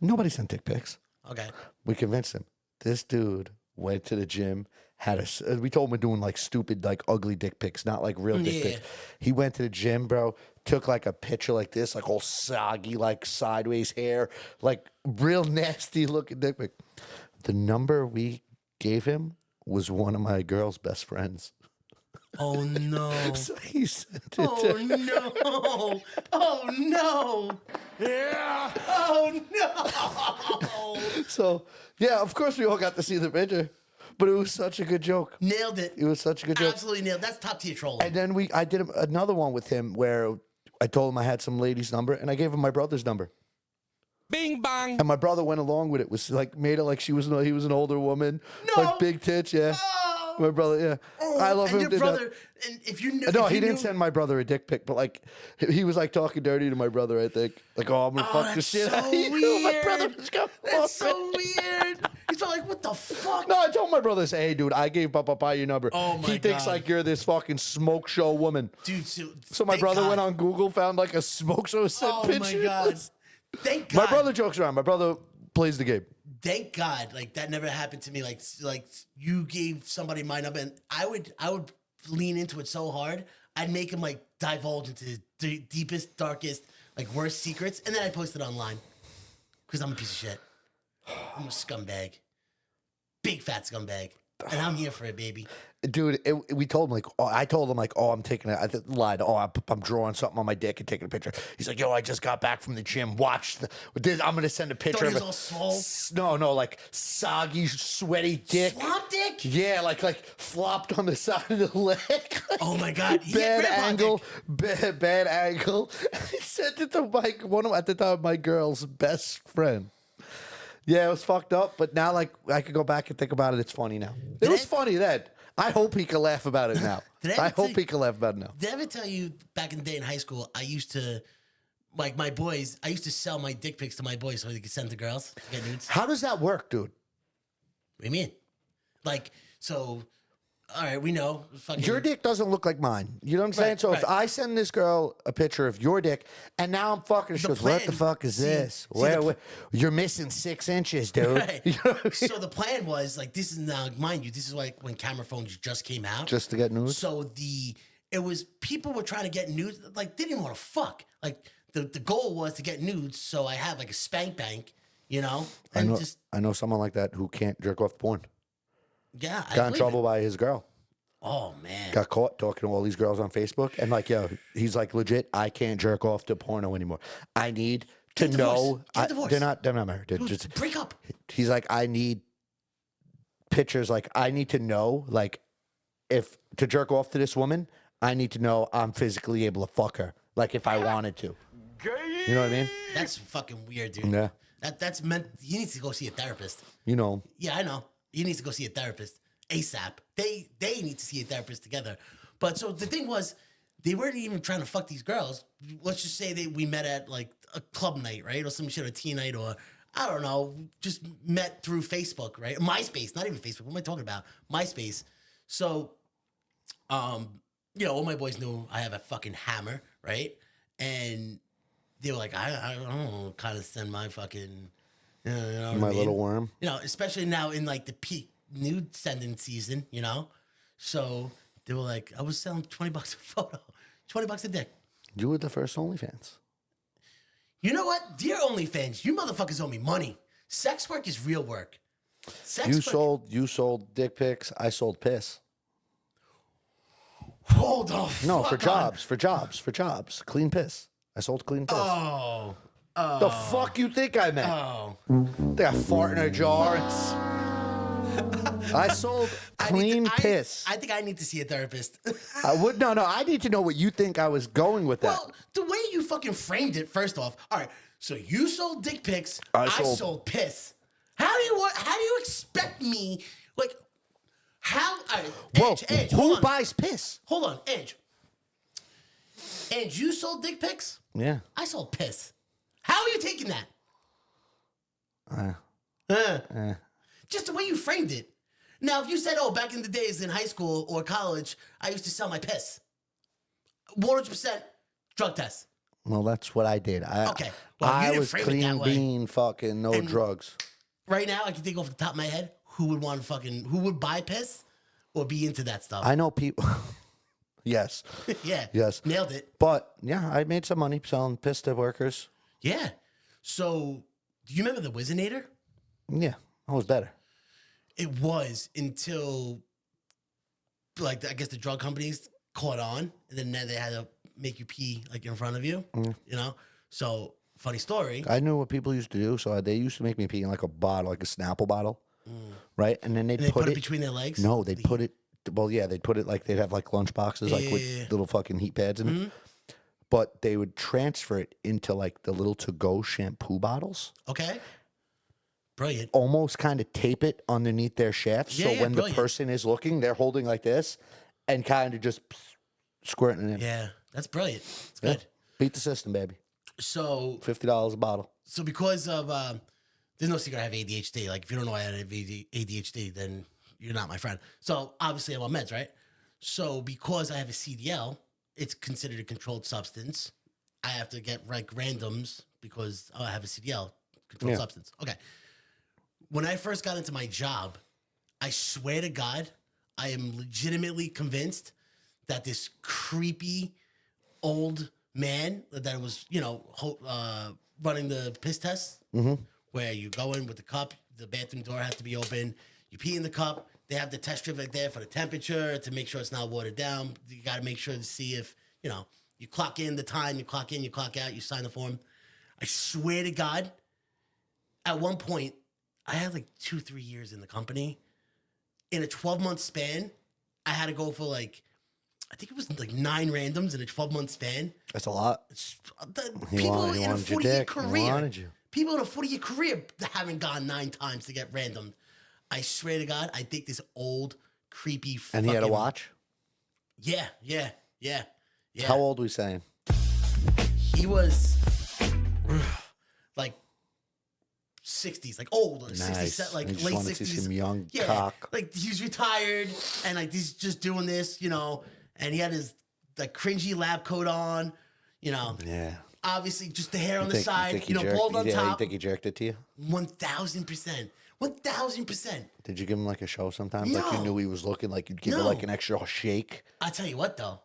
Nobody sent dick pics. Okay. We convinced him. This dude went to the gym, we told him we're doing like stupid, like ugly dick pics, not like real dick Yeah. pics. He went to the gym, bro, took like a picture like this, like all soggy, like sideways hair, like real nasty looking dick pic. The number we gave him was one of my girl's best friends. Oh no. So he sent it Oh to no. Oh no. Yeah. Oh no. So, yeah, of course we all got to see the picture, but it was such a good joke. Nailed it. It was such a good joke. Absolutely nailed. That's top tier trolling. And then I did another one with him where I told him I had some lady's number, and I gave him my brother's number. Bing bang. And my brother went along with it. Was like made it like he was an older woman, like big tits. Yeah, my brother. Yeah, I love him. And your brother, and if you knew, No, if he you didn't knew- send my brother a dick pic, but like he was like talking dirty to my brother. I think like, oh, I'm gonna fuck the that's shit so out of you. weird. My brother was going. That's so weird. He's probably like, what the fuck? No, I told my brother, say, hey, dude, I gave Papa your number. Oh, my He thinks God. like you're this fucking smoke show woman. Dude, So my thank brother God. went on Google, found like a smoke show sent Oh picture. my God. Thank God. My brother jokes around. My brother plays the game. Thank God, like that never happened to me. Like you gave somebody my number, and I would lean into it so hard. I'd make him like divulge into the deepest, darkest, like worst secrets, and then I post it online because I'm a piece of shit. I'm a scumbag, big fat scumbag, and I'm here for it, baby. Dude, we told him like, oh, I told him like, oh, I'm taking it. I lied. Oh, I'm drawing something on my dick and taking a picture. He's like, yo, I just got back from the gym. Watch this. I'm gonna send a picture Thought he of was it. all swole. No, like soggy, sweaty dick. Swamp dick? Yeah, like flopped on the side of the leg. Oh my God. He Bad had grandpa angle, dick. bad angle. He sent it to at the time my girl's best friend. Yeah, it was fucked up, but now like I could go back and think about it. It's funny now. It was funny then. I hope he can laugh about it now. I hope he can laugh about it now. Did I ever tell you back in the day in high school, I used to, like my boys, I used to sell my dick pics to my boys so they could send to girls to get nudes. How does that work, dude? What do you mean? Like, so, all right, we know. Fucking, Your dick doesn't look like mine. You know what I'm saying? Right, So if right. I send this girl a picture of your dick, and now I'm fucking, she The goes, what the plan- fuck is see- this? see the Where, you're missing 6 inches, dude. Right. You know what I mean? So the plan was like, this is now, mind you, this is like when camera phones just came out. Just to get news? So it was people were trying to get nudes, like they didn't want to fuck. Like the goal was to get nudes. So I have like a spank bank, you know, and I know someone like that who can't jerk off porn. yeah, I Got in believe trouble it. by his girl. Oh man. Got caught talking to all these girls on Facebook. And like, yo, he's like, legit, I can't jerk off to porno anymore. I need to Get a divorce. know. Get a divorce. They're not married. They're Dude, just, break up. he's like, I need pictures. Like, I need to know, like, if to jerk off to this woman, I need to know I'm physically able to fuck her. Like, if I wanted to. You know what I mean? That's fucking weird, dude. Yeah. That's meant he needs to go see a therapist. You know. Yeah, I know. He needs to go see a therapist ASAP. They need to see a therapist together. But so the thing was, they weren't even trying to fuck these girls. Let's just say we met at like a club night, right, or some shit, a teen night, or I don't know, just met through Facebook, right? MySpace, not even Facebook. What am I talking about? MySpace. So, you know, all my boys knew I have a fucking hammer, right? And they were like, I don't know, kind of send my fucking, you know what My I mean? little worm. You know, especially now in like the peak nude sending season, you know? So they were like, I was selling $20 a photo, $20 a dick. You were the first OnlyFans. You know what? Dear OnlyFans, you motherfuckers owe me money. Sex work is real work. Sex work. You sold dick pics. I sold piss. Hold on. No, for jobs. Clean piss. I sold clean piss. Oh. The fuck you think I meant? Oh. They got fart in a jar. I sold clean piss. I think I need to see a therapist. I would no. I need to know what you think I was going with that. Well, the way you fucking framed it, first off, all right. So you sold dick pics. I I sold- sold piss. How do you expect me? Like, how? All right, Whoa, Edge, who hold on. buys piss? Hold on, Edge. Edge, you sold dick pics. Yeah. I sold piss. How are you taking that? Just the way you framed it. Now, if you said, "Oh, back in the days in high school or college, I used to sell my piss," 100% drug test. Well, that's what I did. Okay. Well, you I didn't was frame it clean that way. bean, fucking no drugs. Right now, I can think off the top of my head who would buy piss or be into that stuff. I know people. Yes. Yeah. Yes. Nailed it. But yeah, I made some money selling piss to workers. Yeah. So, do you remember the Wizinator? Yeah, I was better. It was until, like, I guess the drug companies caught on, and then they had to make you pee, like, in front of you, you know? So, funny story. I knew what people used to do, so they used to make me pee in like a bottle, like a Snapple bottle, right? And then And they put it between their legs? No, they'd put it. Well, yeah, they'd put it like they'd have like lunch boxes, like Yeah. with little fucking heat pads in it. but they would transfer it into like the little to-go shampoo bottles. Okay. Brilliant. Almost kind of tape it underneath their shafts. Yeah, So yeah, when brilliant. the person is looking, they're holding like this and kind of just squirting it in. Yeah, that's brilliant. It's Yeah. good. Beat the system, baby. So, $50 a bottle. because of there's no secret I have ADHD. Like, if you don't know I have ADHD, then you're not my friend. So obviously I'm on meds, right? So because I have a CDL, it's considered a controlled substance. I have to get like randoms because I have a CDL, controlled Yeah. substance. Okay. When I first got into my job, I swear to God, I am legitimately convinced that this creepy old man that was, running the piss test, where you go in with the cup, the bathroom door has to be open, you pee in the cup, they have the test strip right there for the temperature to make sure it's not watered down. You got to make sure to see if, you clock in the time, you clock in, you clock out, you sign the form. I swear to God, at one point, I had like 2-3 years in the company. In a 12-month span, I had to go for like, I think it was like 9 randoms in a 12-month span. That's a lot. He People wanted in a your 40-year dick. He career, wanted you. people in a 40-year career haven't gone 9 times to get randomed. I swear to God, I think this old, creepy And he had a fucking- watch? Yeah. How old we saying? He was like 60s, like old, like Nice. 60s, like I just late wanted to 60s. see some young yeah, cock. like he's retired and like he's just doing this, and he had his like cringy lab coat on, Yeah. obviously just the hair on the Think- side, think he jerked- bald on yeah, top. You think he jerked it to you? 1,000%. 1,000%. Did you give him like a show sometimes? Like you No. knew he was looking, like you'd give it No. like an extra shake? I'll tell you what though,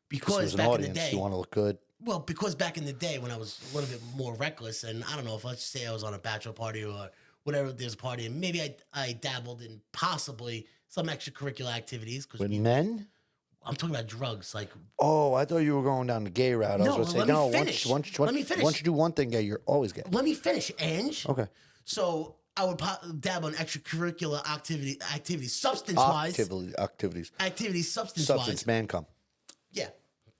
Because because there's an back in audience. the day, You want to look good. well, because back in the day when I was a little bit more reckless, and I don't know if let's say I was on a bachelor party or whatever, there's a party, and maybe I dabbled in possibly some extracurricular activities. Because With men? I'm talking about drugs, like Oh, I thought you were going down the gay route. I No, was well, going to say, let me no, finish. Let me finish. Once you do one thing gay, you're always gay. let me finish, Ange. Okay. So I would dabble in extracurricular activities, substance-wise, Activities. substance-wise. Substance, man come. Yeah,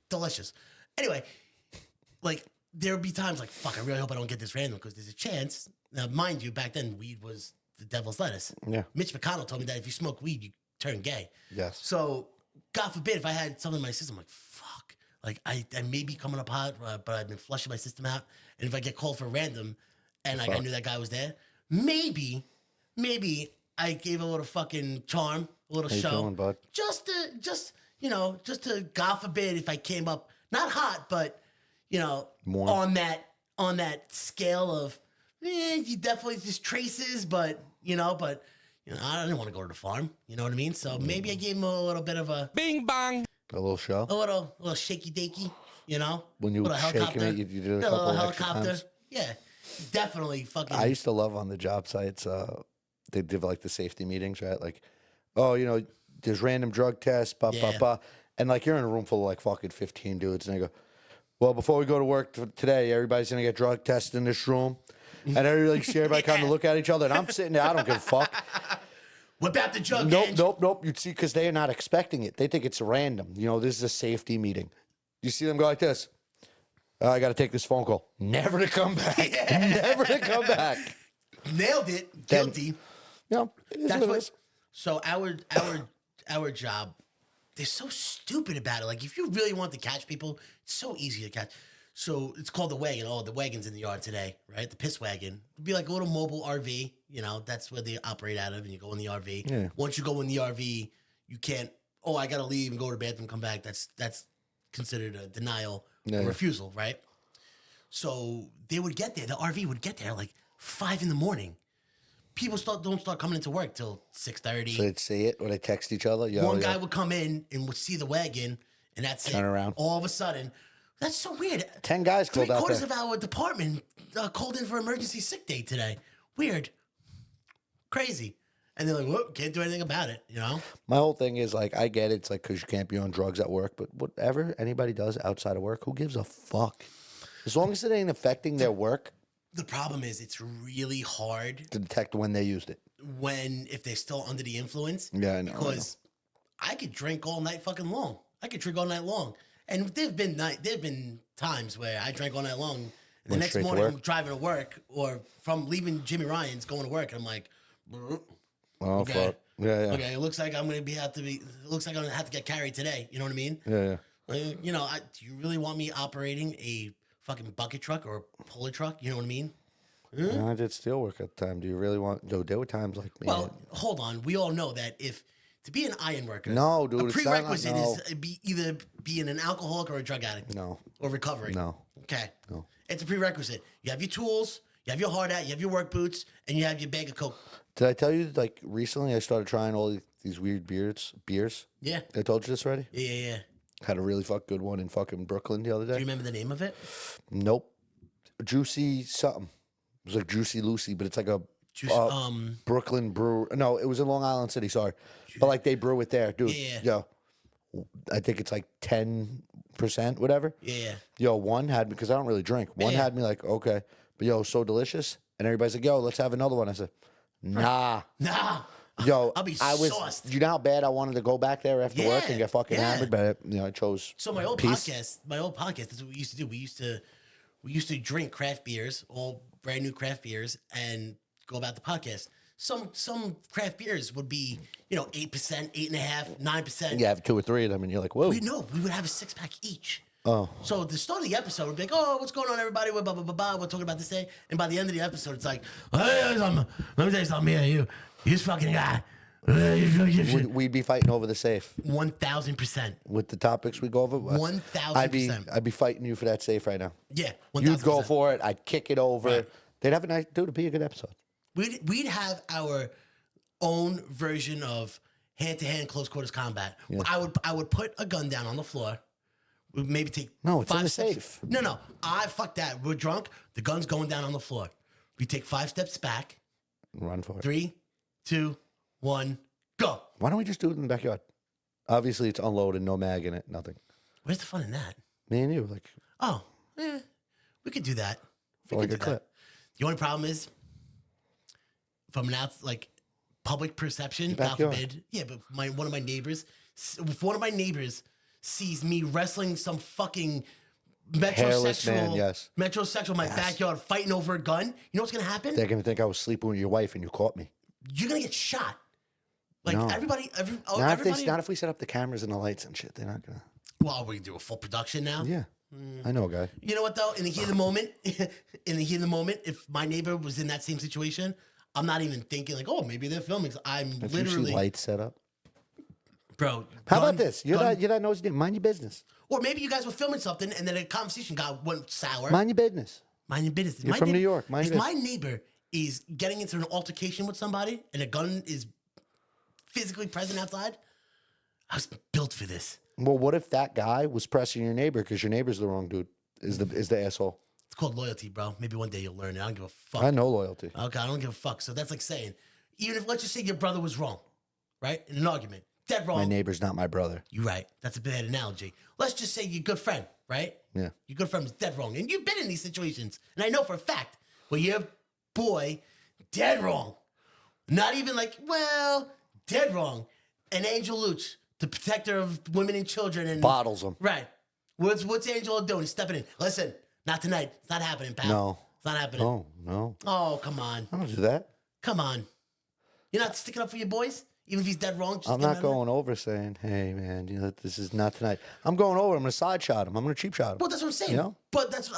delicious. Anyway, like there would be times like, fuck, I really hope I don't get this random because there's a chance. Now, mind you, back then weed was the devil's lettuce. Yeah. Mitch McConnell told me that if you smoke weed, you turn gay. Yes. So, God forbid if I had something in my system, like fuck, like I may be coming up hot, but I've been flushing my system out, and if I get called for random, and like I knew that guy was there, maybe I gave a little fucking charm, a little How you show, doing, bud? just to God forbid if I came up not hot, but More. on that scale of you definitely just traces, but I didn't want to go to the farm. You know what I mean? So maybe I gave him a little bit of a Bing bang. A little show. little shaky dakey. When you little were shaking it, you did a couple little of extra times. Yeah, definitely fucking. I used to love on the job sites, they did like the safety meetings, right? Like, oh, there's random drug tests, Yeah. And like you're in a room full of like fucking 15 dudes, and they go, well, before we go to work today, everybody's gonna get drug tested in this room. And everybody kind of look at each other, and I'm sitting there, I don't give a fuck. Whip out the jug. Ange. Nope. You'd see, because they are not expecting it. They think it's random. This is a safety meeting. You see them go like this. I got to take this phone call. Never to come back. Never to come back. Nailed it. Then- Guilty. It is That's what it what. is. So our job, they're so stupid about it. Like if you really want to catch people, it's so easy to catch. So it's called the wagon. Oh, the wagon's in the yard today, right? The piss wagon. It'd be like a little mobile RV. That's where they operate out of, and you go in the RV. Yeah. Once you go in the RV, you can't. Oh, I gotta leave and go to the bathroom, come back. That's considered a denial, Yeah. refusal, right? So they would get there. The RV would get there like 5 a.m. People don't start coming into work till 6:30. So they'd see it, or they text each other. One guy would come in and would see the wagon, and that's Turn it. around. All of a sudden, that's so weird. 10 guys called out Three-quarters there. of our department called in for emergency sick day today. Weird. Crazy. And they're like, whoop, can't do anything about it, My whole thing is like, I get it. It's like because you can't be on drugs at work, but whatever anybody does outside of work, who gives a fuck? As long as it ain't affecting their work, The problem is it's really hard to detect when they used it. if they're still under the influence. Yeah, I know. Because I could drink all night fucking long. I could drink all night long. And there've been times where I drank all night long. And the Went next straight to morning, work? I'm driving to work, or from leaving Jimmy Ryan's going to work, and I'm like, "Brr, Oh, okay, fuck. Yeah, yeah. okay, it looks like I'm gonna it looks like I'm gonna have to get carried today. You know what I mean? Yeah, yeah. You know, do you really want me operating a fucking bucket truck or a puller truck? You know what I mean? Yeah, I did steel work at the time. Do you really want? No, there were times like me. Well, hold on. We all know that to be an iron worker, No, dude, a it's not- prerequisite no. is either being an alcoholic or a drug addict. No. Or recovering. No. Okay. No. It's a prerequisite. You have your tools, you have your hard hat, you have your work boots, and you have your bag of Coke. Did I tell you, like, recently I started trying all these weird beers? Yeah. I told you this already? Yeah, yeah, yeah. Had a really good one in fucking Brooklyn the other Do day. you remember the name of it? Nope. Juicy something. It was like Juicy Lucy, but it's like a Brooklyn brew. No, it was in Long Island City, sorry. But like they brew it there, dude. Yeah. Yo, I think it's like 10%, whatever. Yeah. Yo, one had me, because I don't really drink. One Yeah. had me like, okay. But yo, so delicious. And everybody's like, yo, let's have another one. I said, nah. Nah. Yo, I'll be I was, sauced. you know how bad I wanted to go back there after work and Yeah, get fucking yeah. hammered, but I chose So my old peace. podcast, that's what we used to do. We used to drink craft beers, all brand new craft beers, and go about the podcast. Some craft beers would be, 8%, 8.5%, 9%. You have 2 or 3 of them, and you're like, whoa. We would have a 6-pack each. Oh. So at the start of the episode, we'd be like, "Oh, what's going on, everybody? We're blah blah blah blah. We're talking about this day." And by the end of the episode, it's like, "Hey, let me tell you something here. You fucking guy. We'd be fighting over the safe 1,000%. with the topics we go over. 1,000%. I'd be fighting you for that safe right now. Yeah, You'd go 1,000%. for it. I'd kick it over. Right. They'd have a nice, dude. It'd be a good episode. We'd have our own version of hand-to-hand close quarters combat. I would put a gun down on the floor. We'd maybe take No, it's in 5 the steps. safe. No. Fuck that. We're drunk. The gun's going down on the floor. We take 5 steps back. Run for it. 3, 2, 1, go. Why don't we just do it in the backyard? Obviously, it's unloaded, no mag in it, nothing. Where's the fun in that? Me and you, like, Oh, we could do that. for We like could a do that. clip. The only problem is, from an public perception, God Backyard. forbid. Yeah, but one of my neighbors, if one of my neighbors sees me wrestling some fucking Hairless man, metrosexual, yes. metrosexual in my backyard fighting over a gun, you know what's gonna happen? They're gonna think I was sleeping with your wife and you caught me. You're gonna get shot. Like No. everybody. Not if we set up the cameras and the lights and shit. They're not gonna. Well, we do a full production now. Yeah, I know a guy. You know what though? In the heat of the moment, if my neighbor was in that same situation, I'm not even thinking like, oh, maybe they're filming. I'm If you literally, see lights set up. bro. How gun- about this? You're gun- not nosy. Mind your business. Or maybe you guys were filming something and then a conversation went sour. Mind your business. Mind your business. You're from New York. Mind if your my neighbor is getting into an altercation with somebody and a gun is physically present outside, I was built for this. Well, what if that guy was pressing your neighbor because your neighbor's the wrong dude? Is the asshole? It's called loyalty, bro. Maybe one day you'll learn it. I don't give a fuck. I know loyalty. Okay, I don't give a fuck. So that's like saying, even if, let's just say your brother was wrong, right? In an argument. Dead wrong. My neighbor's not my brother. You're right. That's a bad analogy. Let's just say your good friend, right? Yeah. Your good friend was dead wrong. And you've been in these situations. And I know for a fact where your boy, dead wrong. Not even like, well, dead wrong. And Angel Lutz, the protector of women and children. And Bottles them. right. What's Angel doing? Stepping in. Listen, not tonight. It's not happening, pal. No. It's not happening. Oh no, Oh, come on. I don't do that. Come on. You're not sticking up for your boys? Even if he's dead wrong? Just I'm get him not out of there? going over saying, "Hey, man, this is not tonight." I'm going over. I'm gonna side shot him. I'm gonna cheap shot him. Well, that's what I'm saying. You know? But that's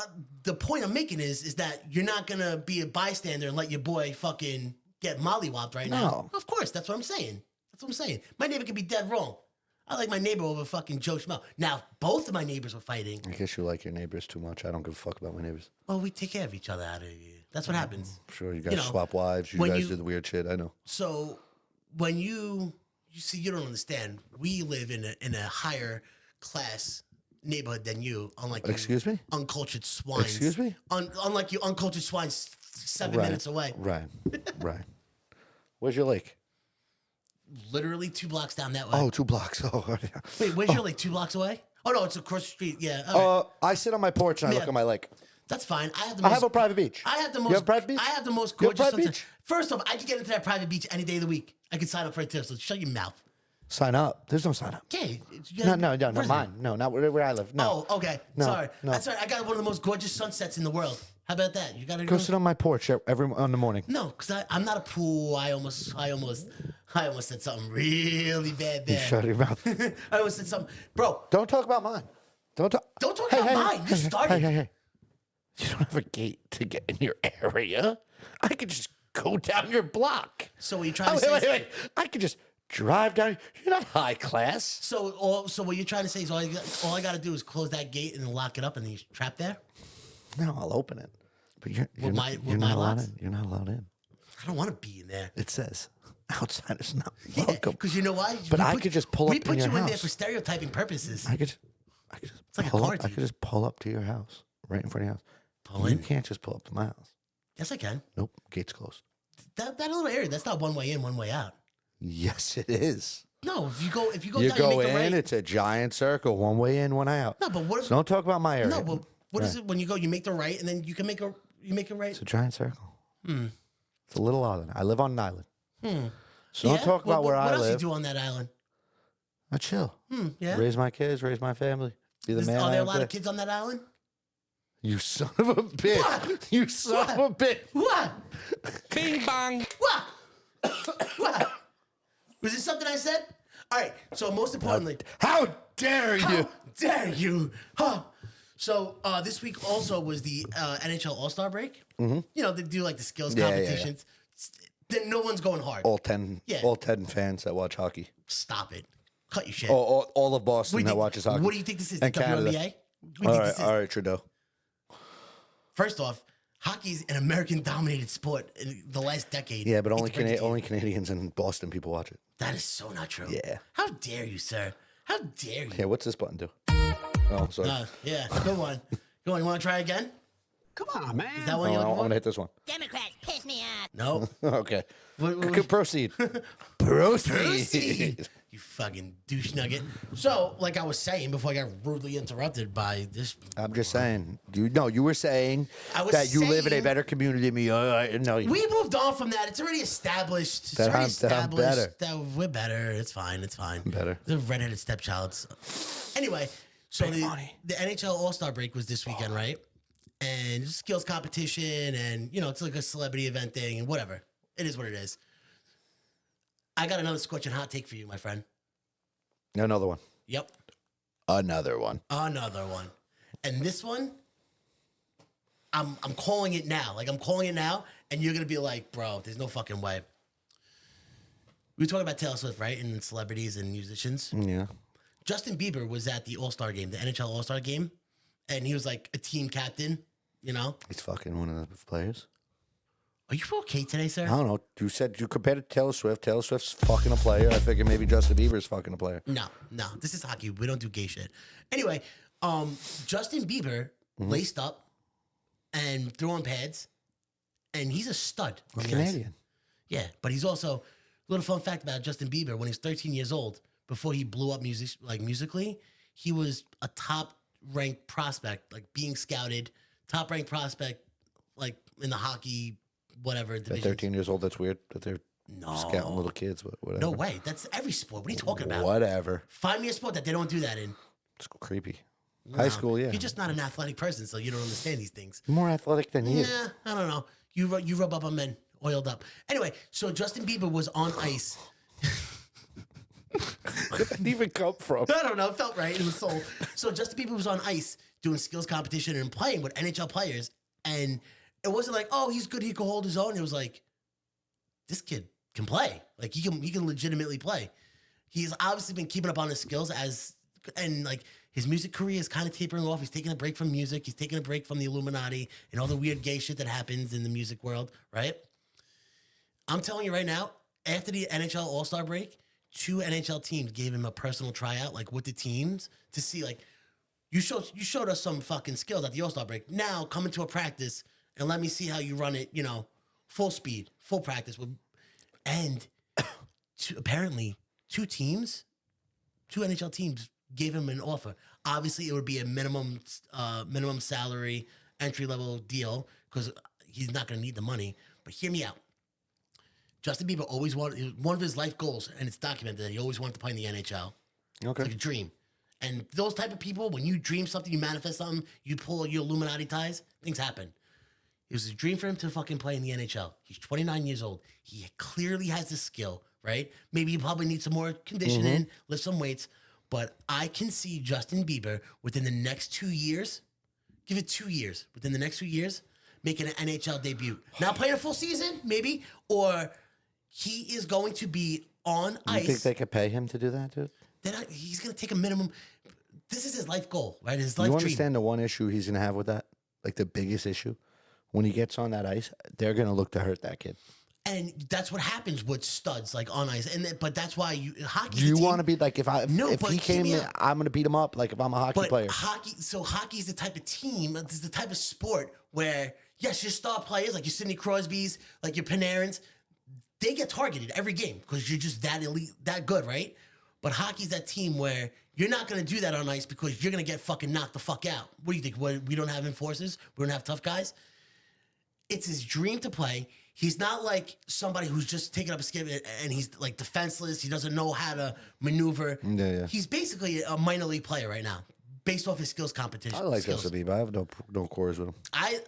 the point I'm making is that you're not gonna be a bystander and let your boy fucking get mollywopped right now. No. Of course, that's what I'm saying. That's what I'm saying. My neighbor could be dead wrong. I like my neighbor over fucking Joe Schmo. Now, if both of my neighbors were fighting, I guess you like your neighbors too much. I don't give a fuck about my neighbors. well, we take care of each other out of here. That's what happens. I'm sure you guys know, swap wives. You when guys you- do the weird shit. I know. So when you see, you don't understand. We live in a higher class neighborhood than you. Unlike Excuse you, me? uncultured swines. Excuse me? Unlike you, uncultured swines 7 minutes away. Right. Right. Where's your lake? Literally 2 blocks down that way. Oh, 2 blocks. Oh, yeah. Wait, where's your lake? 2 blocks away? Oh no, it's across the street. Yeah, all right. I sit on my porch and I Yeah. look at my lake. That's fine. I have the I most. have a private beach. I have the You most. have a private beach? I have the most You have a gorgeous. private sunset. beach? First off, I could get into that private beach any day of the week. I could sign up for it too. So shut your mouth. Sign up. There's no sign up. Yeah. No, mine. No, not where I live. No. Oh, okay. No, Sorry. no. That's right. I got one of the most gorgeous sunsets in the world. How about that? You got to Go sit on my porch every on the morning. No, because I'm not a pool. I almost said something really bad there. You shut your mouth. I almost said something, bro. Don't talk about mine. Don't talk About mine. You started. Hey. You don't have a gate to get in your area. I could just go down your block. So what you're trying to say? Wait. I could just drive down. You're not high class. So what you're trying to say is all I got to do is close that gate and lock it up, and then you're trapped there. No, I'll open it. But you're my not allowed locks? in. You're not allowed in. I don't want to be in there. It says outsiders not Yeah, welcome. because you know why? But I could just pull up We in put your you in there house. for stereotyping purposes. I could just like a pull car up. I deal. could just pull up to your house, right in front of your house. Pull You in? can't just pull up to my house. Yes, I can. Nope, gate's closed. That little area, that's not one way in, one way out. Yes, it is. No, if you go You down, you go make the in, right. it's a giant circle, one way in, one out. No, but what if So don't talk about my area. no, but what is it when you go? You make the right, and then you make a right. It's a giant circle. It's a little island. I live on an island. So don't Yeah? talk about where what I else live. you do on that island? I chill. Yeah. Raise my kids, raise my family. Be the man Are I there a am lot of today. kids on that island? You son of a bitch. What? You son of a bitch. What? Bing bong. What? What? Was this something I said? All right. So most importantly, How dare you? how dare you? Huh. So this week also was the NHL All-Star break. You know, they do like the skills Yeah, yeah, competitions. Then no one's going hard. All 10 Yeah. all 10 fans that watch hockey. Stop it. Cut your shit. All of What Boston do you that think- watches hockey. What do you think this is? And The Canada. WNBA? What do you think this is? All right, Trudeau. First off, hockey is an American-dominated sport in the last decade. Yeah, but Hate only to break it to you. only Canadians and Boston people watch it. That is so not true. Yeah. How dare you, sir? How dare you? Yeah, what's this button do? Oh, sorry. Yeah, good one. Go on, you want to try again? Come on, man. Is that one Oh, you're I'm looking going to for? hit this one. Democrats piss me off. No. Okay. What Could proceed. Proceed. You fucking douche nugget. So, like I was saying before I got rudely interrupted by this. I'm just saying. You were saying I was that you live in a saying- better community than me. No, We moved on from that. It's already established. It's That already I'm established better. that we're better. It's fine. It's fine. Better. The redheaded stepchild. Anyway, so Big money. the NHL All-Star break was this weekend, right? And it's a skills competition, and you know it's like a celebrity event thing, and whatever. It is what it is. I got another scorching hot take for you, my friend. Another one. Yep, Another one. another one. And this one, I'm calling it now. Like I'm calling it now, and you're gonna be like, bro, there's no fucking way. We were talking about Taylor Swift, right? And celebrities and musicians. Yeah. Justin Bieber was at the All-Star game, the NHL All-Star game, and he was like a team captain, you know? He's fucking one of the players. Are you okay today, sir? I don't know. You said you compared it to Taylor Swift. Taylor Swift's fucking a player. I figured maybe Justin Bieber's fucking a player. No. This is hockey. We don't do gay shit. Anyway, Justin Bieber Mm-hmm. laced up and threw on pads, and he's a stud. on He's the ice. Canadian. Yeah, but he's also, little fun fact about Justin Bieber, when he was 13 years old, before he blew up musically, he was a top-ranked prospect, like being scouted, top-ranked prospect, like in the hockey, whatever At division. 13 years old, that's weird that they're No. scouting little kids. But whatever. No way. That's every sport. What are you talking about? Whatever. Find me a sport that they don't do that in. It's creepy. High school, yeah. You're just not an athletic person, so you don't understand these things. More athletic than you. Yeah, I don't know. You rub up on men, oiled up. Anyway, so Justin Bieber was on ice. Where did that even come from? I don't know. It felt right. It was sold. So Justin Bieber was on ice doing skills competition and playing with NHL players. And it wasn't like, oh, he's good. He can hold his own. It was like, this kid can play. Like he can legitimately play. He's obviously been keeping up on his skills and like his music career is kind of tapering off. He's taking a break from music. He's taking a break from the Illuminati and all the weird gay shit that happens in the music world, right? I'm telling you right now, after the NHL All-Star break, 2 NHL teams gave him a personal tryout, like with the teams, to see like you showed us some fucking skills at the All-Star break. Now come into a practice and let me see how you run it, you know, full speed, full practice. And apparently 2 NHL teams gave him an offer. Obviously, it would be a minimum salary, entry level deal because he's not going to need the money. But hear me out. Justin Bieber always wanted, one of his life goals, and it's documented that he always wanted to play in the NHL. Okay. It's like a dream. And those type of people, when you dream something, you manifest something, you pull your Illuminati ties, things happen. It was a dream for him to fucking play in the NHL. He's 29 years old. He clearly has the skill, right? Maybe he probably needs some more conditioning, lift some weights. But I can see Justin Bieber within the next 2 years, give it 2 years, within the next 2 years, making an NHL debut. Not playing a full season, maybe, or he is going to be on ice. You think they could pay him to do that, dude? He's going to take a minimum. This is his life goal, right? His life You dream. understand the one issue he's going to have with that? Like the biggest issue? When he gets on that ice, they're going to look to hurt that kid. And that's what happens with studs like on ice. But that's why hockey. Do you want to be like if but he came in, I'm going to beat him up like if I'm a hockey player. Hockey is the type of team, it's the type of sport where yes, your star players like your Sidney Crosby's, like your Panarins, they get targeted every game because you're just that elite, that good, right? But hockey's that team where you're not going to do that on ice because you're going to get fucking knocked the fuck out. What do you think? We don't have enforcers? We don't have tough guys? It's his dream to play. He's not like somebody who's just taking up a skip and he's like defenseless. He doesn't know how to maneuver. Yeah. He's basically a minor league player right now, based off his skills competition. I like Justin Bieber. I have no quarrels with him. I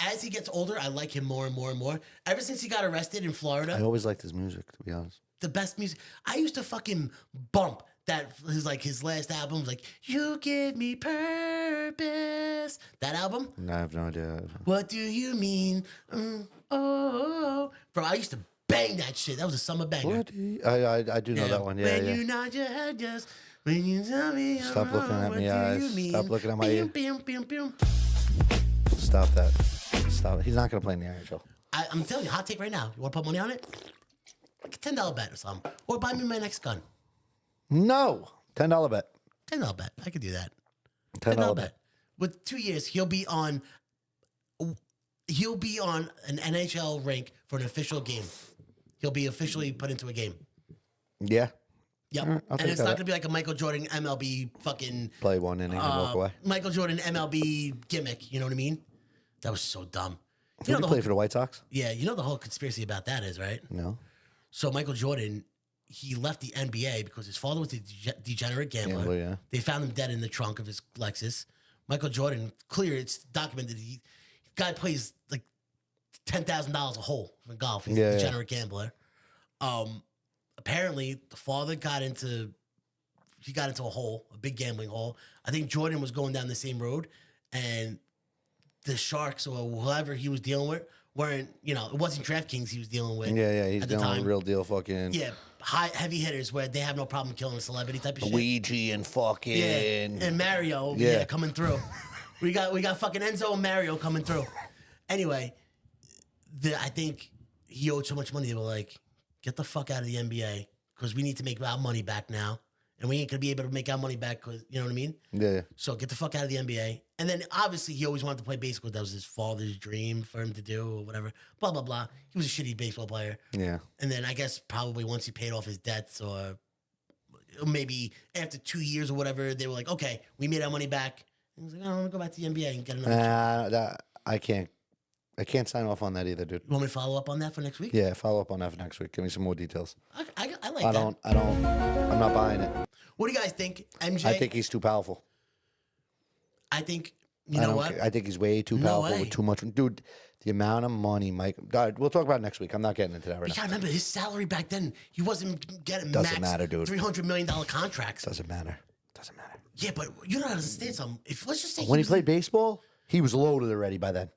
as he gets older, I like him more and more and more. Ever since he got arrested in Florida, I always liked his music, to be honest. the best music. I used to fucking bump that. His last album was like "You Give Me Purpose." That album. No, I have no idea. What do you mean? Oh, bro, I used to bang that shit. That was a summer banger. What? I do know that one. Yeah, when yeah. you nod your head, just when you tell me, I'm Stop looking wrong, at what me do eyes. you mean? Stop looking at my Pew, ear. pew, pew, pew. Stop that. Stop it. He's not going to play in the NHL. I'm telling you, hot take right now. You want to put money on it? Like a $10 bet or something, or buy me my next gun. No. $10 bet. $10 bet. I could do that. $10 bet. With 2 years, he'll be on an NHL rink for an official game. He'll be officially put into a game. Yeah. Yep. All right, I'll And take it's that not up. going to be like a Michael Jordan MLB fucking Play one inning and walk away. Michael Jordan MLB gimmick. You know what I mean? That was so dumb. Did he play for the White Sox? Yeah, you know the whole conspiracy about that is, right? No. So Michael Jordan, he left the NBA because his father was a degenerate gambler. Gambler, yeah. They found him dead in the trunk of his Lexus. Michael Jordan, it's documented. Guy plays like $10,000 a hole in golf. He's a degenerate gambler. Apparently, the father got into a hole, a big gambling hole. I think Jordan was going down the same road, and the Sharks or whoever he was dealing with weren't, it wasn't DraftKings he was dealing with. Yeah, he's at the dealing with time. real deal fucking Yeah, heavy hitters where they have no problem killing a celebrity type of shit. Luigi and fucking And Mario, Yeah. coming through. we got fucking Enzo and Mario coming through. Anyway, I think he owed so much money. They were like, get the fuck out of the NBA because we need to make our money back now. And we ain't going to be able to make our money back because, you know what I mean? Yeah. So get the fuck out of the NBA. And then obviously he always wanted to play baseball. That was his father's dream for him to do or whatever. Blah, blah, blah. He was a shitty baseball player. Yeah. And then I guess probably once he paid off his debts or maybe after 2 years or whatever, they were like, okay, we made our money back. And he was like, I want to go back to the NBA and get another. I can't sign off on that either, dude. You want me to follow up on that for next week? Yeah, follow up on that for next week. Give me some more details. I like that. I'm not buying it. What do you guys think, MJ? I think he's too powerful. I think, you know what? I think he's way too No powerful way. with too much. Dude, the amount of money, Mike. We'll talk about it next week. I'm not getting into that right You now. gotta remember his salary back then. He wasn't getting Doesn't max matter, dude. $300 million contracts. Doesn't matter. Yeah, but you don't understand something. If let's just say When he was- played baseball, he was loaded already by then.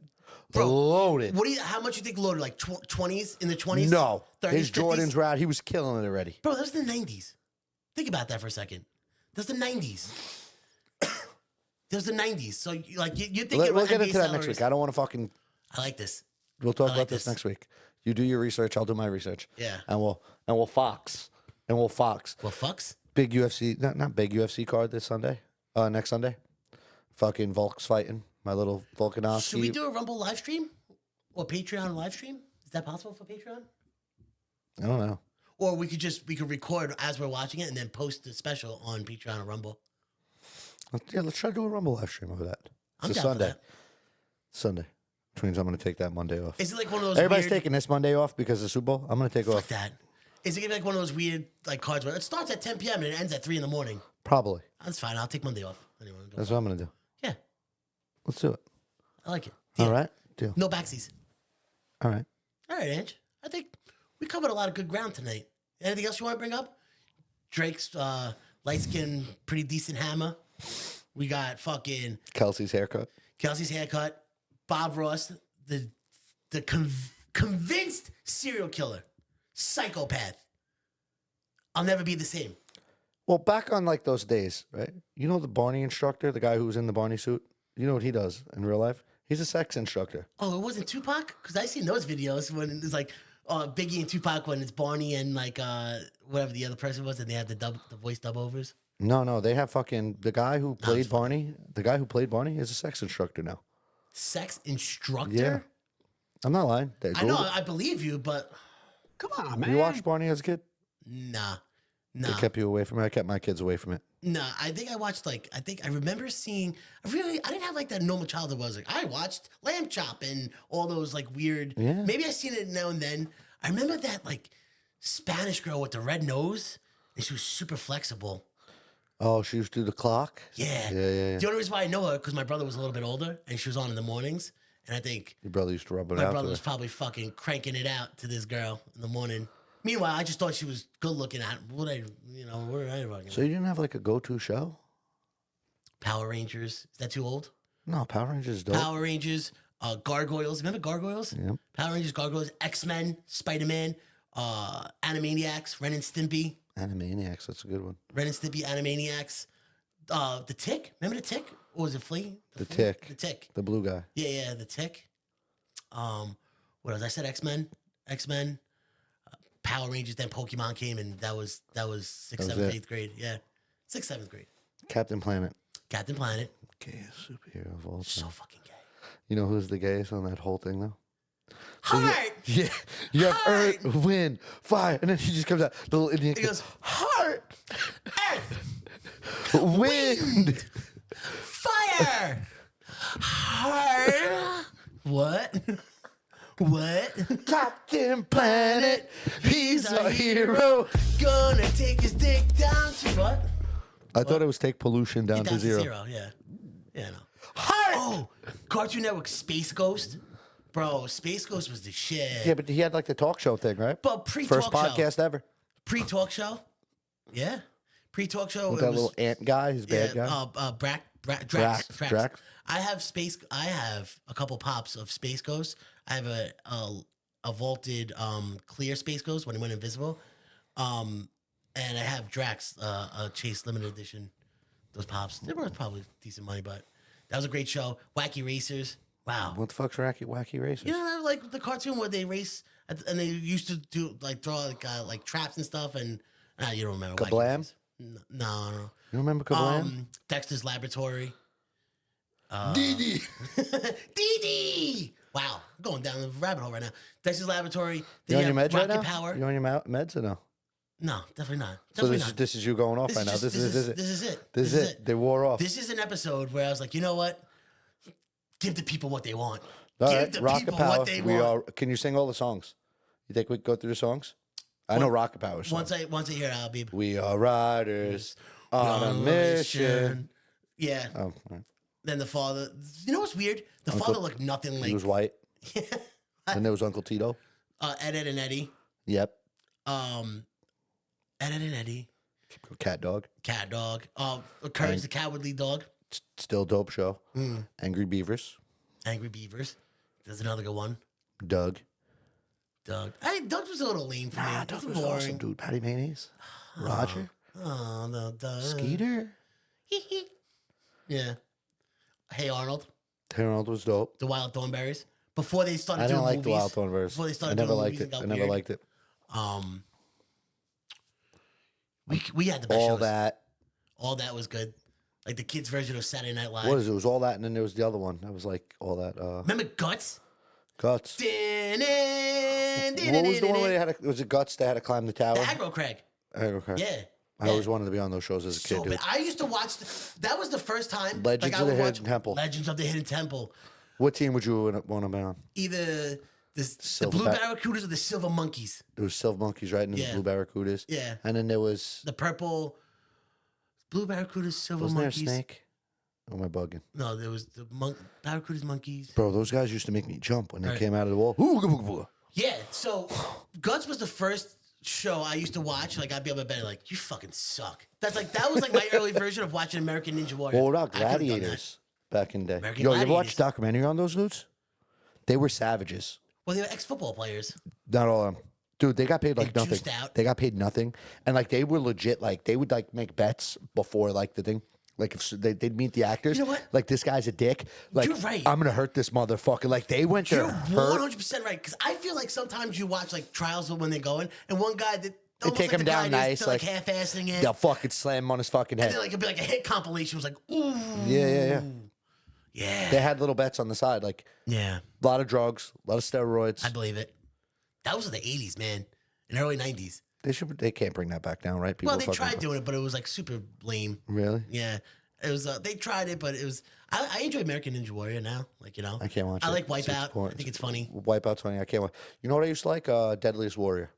Bro, Loaded. How much you think loaded? Like 20s in the 20s? No. 30s, His 50s? Jordans were out. He was killing it already. Bro, that was the 90s. Think about that for a second. That's the 90s. There's the 90s. So you're thinking We'll about get NBA into that next salaries. week. I don't want to fucking. I like this. We'll talk I like about this this. next week. You do your research. I'll do my research. Yeah. And we'll Fox. Well, fucks. Big UFC, not big UFC card this Sunday. Next Sunday. Fucking Volk's fighting. My little Volkanovski. Should we do a Rumble live stream? Or Patreon live stream? Is that possible for Patreon? I don't know. Or we could record as we're watching it and then post the special on Patreon or Rumble. Yeah, let's try to do a Rumble live stream over that. I'm It's a down for Sunday. that. Sunday. which means I'm going to take that Monday off. Is it like one of those Everybody's weird... taking this Monday off because of the Super Bowl. I'm going to take Fuck off. that. Is it gonna be like one of those weird like cards where it starts at 10 p.m. and it ends at 3 in the morning? Probably. That's fine. I'll take Monday off. Anyway, That's what I'm going to do. yeah, Let's do it. I like it. All right. Deal. No backsies. All right. All right, Ange. I think we covered a lot of good ground tonight. Anything else you want to bring up? Drake's light skin, pretty decent hammer. We got fucking Kelsey's haircut. Kelce's haircut. Bob Ross, the convinced serial killer, psychopath. I'll never be the same. Well, back on like those days, right? You know the Barney instructor, the guy who was in the Barney suit? You know what he does in real life? He's a sex instructor. Oh, it wasn't Tupac? Because I seen those videos when it's like Biggie and Tupac when it's Barney and like whatever the other person was and they have the voice dub overs. No, they have fucking the guy who played Barney. The guy who played Barney is a sex instructor now. Sex instructor? Yeah, I'm not lying. I know, I believe you, but Come on, man. You watched Barney as a kid? nah. They kept you away from it. I kept my kids away from it. Nah, I think I watched I remember seeing. I didn't have like that normal childhood. Was like I watched Lamb Chop and all those like weird. Yeah. Maybe I seen it now and then. I remember that like Spanish girl with the red nose, and she was super flexible. Oh, she used to do the clock? Yeah. Yeah. The only reason why I know her because my brother was a little bit older and she was on in the mornings, and I think Your brother used to rub it my out. brother to was her. probably fucking cranking it out to this girl in the morning. Meanwhile, I just thought she was good looking at what I fucking So you didn't have like a go-to show? Power Rangers. Is that too old? No, Power Rangers is dope. Power Rangers, Gargoyles. Remember Gargoyles? Yep. Power Rangers, Gargoyles, X-Men, Spider-Man, Animaniacs, Ren and Stimpy, Animaniacs, that's a good one. Ren and Stimpy, Animaniacs. The Tick. Remember the Tick? Or was it Flea? The Flea? Tick. The Tick. The blue guy. Yeah, the Tick. What else? I said X-Men, Power Rangers. Then Pokemon came, and that was 6th, That was 7th, it. 8th grade. Yeah, 6th, 7th grade. Captain Planet. Captain Planet. Gayest superhero of all So time. fucking gay. You know who's the gayest on that whole thing, though? Heart. Yeah. You have Heart. Earth, Wind, Fire, and then he just comes out. The little Indian He goes, Heart, Earth, Wind. fire, heart. What? What? Captain Planet, he's our hero. Gonna take his dick down to what? I thought it was take pollution down, Down to zero. Yeah. Yeah, no. Heart. Oh, Cartoon Network Space Ghost. Bro, Space Ghost was the shit. Yeah, but he had like the talk show thing, right? But pre-talk First podcast ever. Pre-talk show? Yeah. Pre-talk show. With it that was, little ant guy, his bad guy. Drax. Drax. I have a couple pops of Space Ghost. I have a vaulted clear Space Ghost when it went invisible. And I have Drax, a Chase limited edition. Those pops. They were probably decent money, but that was a great show. Wacky Racers. Wow. What the fuck's wacky racers? You know, like the cartoon where they race and they used to do like throw like traps and stuff, and you don't remember. Wacky Kablam? Racers. No. You remember Kablam? Dexter's Laboratory. Dee Dee. Wow, I'm going down the rabbit hole right now. Dexter's Laboratory. You Then on your have meds right Rocket now? Power. You on your meds or no? No, definitely not. So Definitely not. this is you going off right now. This is it. This is it. This is it. They wore off. This is an episode where I was like, you know what? Give the people what they want. All Give right, the Rocket people Power. what they We want. are. Can you sing all the songs? You think we can go through the songs? I know Rocket Power songs. Once I hear it, I'll be We are riders on a mission. Yeah. Oh, all right. Then the father. You know what's weird? The father looked nothing like He was white. And there was Uncle Tito. Ed and Eddie. Yep. Ed and Eddie. Cat Dog. Cat Dog. Courage the Cowardly Dog. Still dope show. Angry Beavers. Angry Beavers. There's another good one. Doug. Doug. Doug was a little lame for me. Doug That's was boring. awesome, dude. Patty Mayonnaise. Roger. Oh, no, Doug. Skeeter. Yeah. Hey Arnold. Harold was dope. The Wild Thornberries. Before they started I doing didn't like movies. the Wild Thornberries. Before they I started never doing liked movies it. and got I never weird. liked it. We had the best All shows. that. All that was good. Like the kids' version of Saturday Night Live. What is it? It was all that, and then there was the other one. That was like all that. Remember Guts? Guts. What What was the one where they had? Was it Guts? They had to climb the tower. The Aggro Craig. Okay. Yeah. I always wanted to be on those shows as a kid, So dude. bad. I used to watch. That was the first time. Legends I of the would Hidden watch Temple. Legends of the Hidden Temple. What team would you want to be on? Either the Silver Blue Bat- Barracudas or the Silver Monkeys. There was Silver Monkeys, right? And Yeah. the Blue Barracudas. Yeah. And then there was... The purple Blue Barracudas, Silver Wasn't there a Monkeys. snake? Or am I bugging? No, there was the Barracudas, Monkeys. Bro, those guys used to make me jump when they Right. came out of the wall. Ooh, ooh, ooh, ooh. Yeah, so Guts was the first show I used to watch. Like I'd be up in bed like, you fucking suck. That was like my early version of watching American Ninja Warrior. Well, what about I could've done that. Gladiators back in the day? American Yo, you ever watch Gladiators. a documentary on those dudes? They were savages. Well, they were ex-football players. Not all of them. Dude, they got paid like They nothing. juiced out. They got paid nothing. And like they were legit, like they would like make bets before like the thing. Like if they'd meet the actors. You know what? Like this guy's a dick. Like You're right. I'm gonna hurt this motherfucker. Like they went You're there hurt. 100% right. Because I feel like sometimes you watch like trials of when they're going, and one guy that They take him down nice, like like, half-assing it. They'll fucking slam him on his fucking And head. then like it'd be like a hit compilation. It was like, ooh, Yeah. yeah, They had little bets on the side, like yeah. a lot of drugs, a lot of steroids. I believe it. That was in the 80s, man, in the early 90s. They can't bring that back down, right? People Well, they fucking- tried doing it, but it was like super lame. Really? Yeah, it was. They tried it, but it was. I enjoy American Ninja Warrior now. Like I can't watch I it. like It's Wipeout. I important. think it's funny. Wipeout's funny. I can't watch. You know what I used to like? Deadliest Warrior.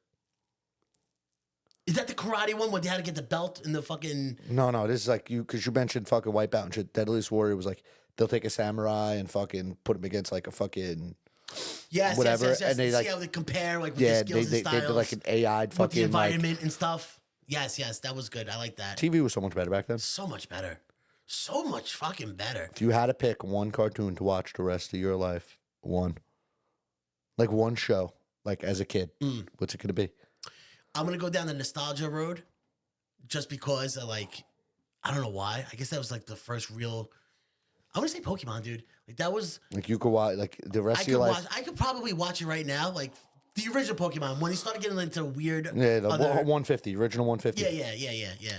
Is that the karate one where they had to get the belt and the fucking? No, this is like you because you mentioned fucking Wipeout and shit. Deadliest Warrior was like they'll take a samurai and fucking put him against like a fucking Yes, whatever, yes. and they See like how they compare like with yeah the skills they and styles did like an AI with the fucking like environment and stuff. Yes, that was good. I like that. TV was so much better back then. So much better. So much fucking better. If you had to pick one cartoon to watch the rest of your life, one show, like as a kid, what's it gonna be? I'm gonna go down the nostalgia road, just because I don't know why. I guess that was like the first real. I'm gonna say Pokemon, dude. Like that was. Like you could watch like the rest of your life. I could probably watch it right now. Like the original Pokemon when he started getting into weird. Yeah, the other- 150, original 150. Yeah.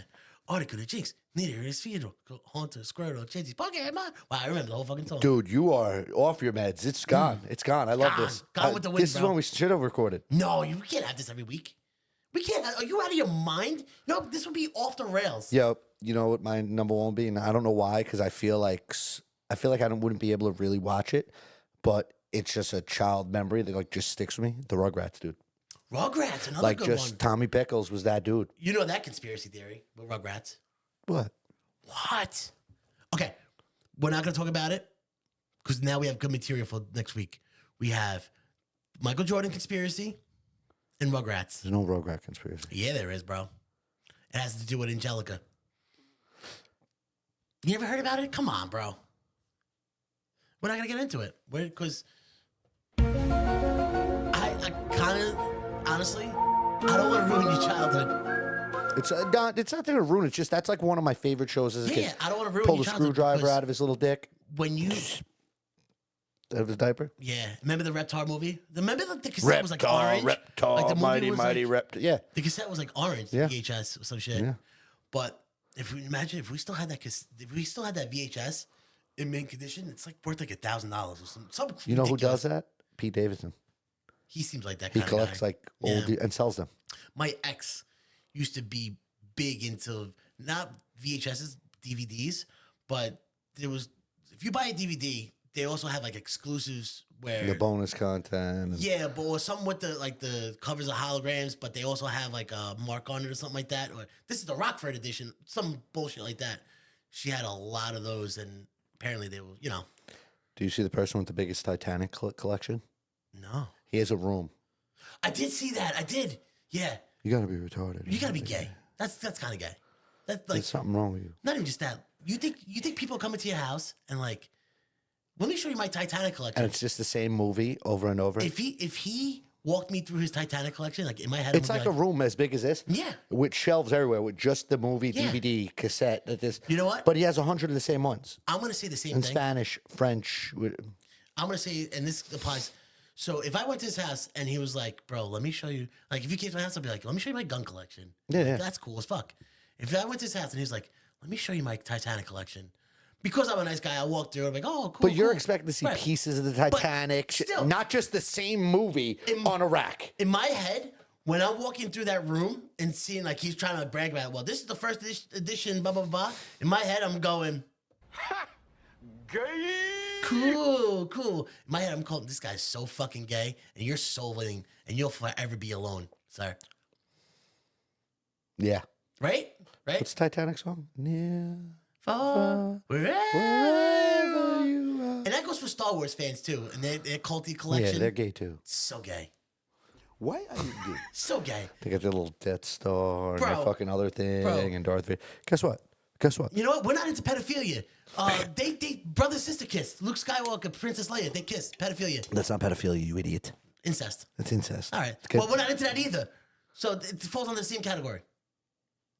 Articuno, Jinx, Nidoran, Spheedle, Haunter, Squirtle, Chansey, Pokemon. Wow, I remember the whole fucking song. Dude, you are off your meds. It's gone. It's gone. I love Gone. this. Gone with the wind, This is bro. when we should have recorded. No, you can't have this every week. We can't. Are you out of your mind? No, this would be off the rails. Yo, you know what my number one would be, and I don't know why, because I feel like I wouldn't be able to really watch it, but it's just a child memory that like just sticks with me. The Rugrats, dude. Rugrats, another Like good just one. Tommy Pickles was that dude. You know that conspiracy theory with Rugrats. What? What? Okay, we're not going to talk about it because now we have good material for next week. We have Michael Jordan conspiracy and Rugrats. There's no Rugrat conspiracy. Yeah, there is, bro. It has to do with Angelica. You never heard about it? Come on, bro. We're not going to get into it because I kind of, honestly, I don't want to ruin your childhood. It's not gonna ruin it. It's just that's like one of my favorite shows as a kid. Yeah, I don't want to ruin Pull your the childhood. screwdriver because out of his little dick, when you, out of his diaper. yeah, remember the Reptar movie? Remember the cassette was like orange? Reptar, Like the movie mighty, was mighty like, Reptar. Yeah, the cassette was like orange, Yeah. VHS or some shit. Yeah. But if we still had that VHS in mint condition, it's like worth like $1,000 or some. you know who ridiculous- does that? Pete Davidson. He seems like that He kind of collects guy. like old Yeah. and sells them. My ex used to be big into not VHSs, DVDs, but there was if you buy a DVD, they also have like exclusives where The bonus content. And yeah, but or some with the covers of holograms, but they also have like a mark on it or something like that. Or this is the Rockford edition, some bullshit like that. She had a lot of those, and apparently they were, Do you see the person with the biggest Titanic collection? no. He has a room. I did see that. I did. Yeah, You gotta be retarded. you gotta be gay. That's kind of gay. That's like There's something wrong with you. not even just that. You think people come into your house and like, let me show you my Titanic collection. And it's just the same movie over and over. If he walked me through his Titanic collection, like in my head, It's I'm like gonna a be room as big as this. Yeah. With shelves everywhere, with just the movie, Yeah. DVD, cassette. This. You know what? But he has 100 of the same ones. I'm gonna say the same In thing. Spanish, French. I'm gonna say, and this applies. So if I went to his house and he was like, "Bro, let me show you," like if you came to my house, I'd be like, "Let me show you my gun collection." Yeah, Like, yeah. that's cool as fuck. If I went to his house and he was like, "Let me show you my Titanic collection," because I'm a nice guy, I walk through. I'm like, "Oh, cool." But you're cool." expecting to see Right. pieces of the Titanic, still- not just the same movie on a rack. In my head, when I'm walking through that room and seeing like he's trying to brag about, well, this is the first edition, blah blah blah. In my head, I'm going, Cool. In my head, I'm calling this guy's so fucking gay, and you're souling, and you'll forever be alone, sir. Yeah. Right? What's the Titanic song? Yeah. Far, wherever you are. And that goes for Star Wars fans too, and their culty collection. Yeah, they're gay too. So gay. Why are you gay? So gay. They got their little Death Star and Bro. their fucking other thing Bro. and Darth Vader. Guess what? You know what? We're not into pedophilia. They brother sister kiss. Luke Skywalker, Princess Leia, they kiss. Pedophilia. That's not pedophilia, you idiot. Incest. That's incest. All right. It's good. Well, we're not into that either. So it falls under the same category.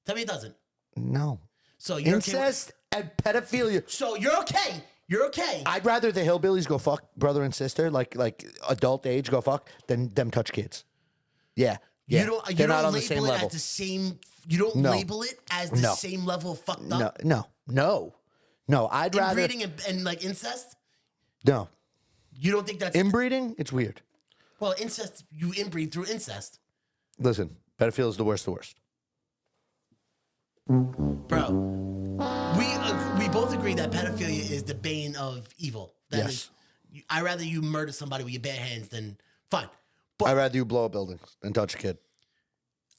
Tell me it doesn't. No. So you're Incest and pedophilia. Okay so you're okay. You're okay. I'd rather the hillbillies go fuck brother and sister, like adult age go fuck, than them touch kids. Yeah. Yeah. They're not on the same level. As the same. You don't label it as the same level of fucked up. No. I'd rather Inbreeding and like incest. no. You don't think that's Inbreeding. It's weird. well incest? You inbreed through incest, Listen, pedophilia is the worst. bro. We both agree that pedophilia is the bane of evil. That Yes. is, I'd rather you murder somebody with your bare hands than fine. But I'd rather you blow up buildings than touch a kid.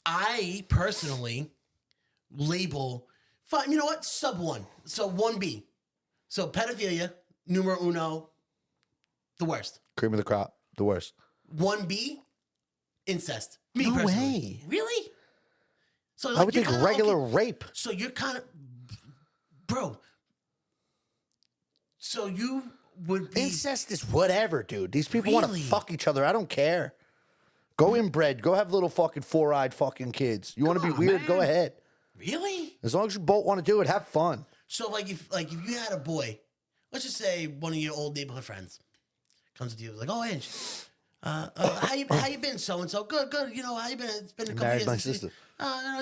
I personally label fine. You know what? Sub 1. So 1B. So pedophilia, numero uno, the worst. Cream of the crop, the worst. 1B, incest. Me No personally. way. Really? So I would you're think kinda regular okay- rape. So you're kind of, bro. So you would be Incest is whatever, dude. These people want to Really? fuck each other. I don't care. Go inbred. Go have little fucking four-eyed fucking kids. You want to be weird? Go ahead. really. As long as you both want to do it, have fun. So like if you had a boy, let's just say one of your old neighborhood friends comes to you like, oh Ange, how you been? So and so, good. You know how you been? It's been a couple Married years. my since sister.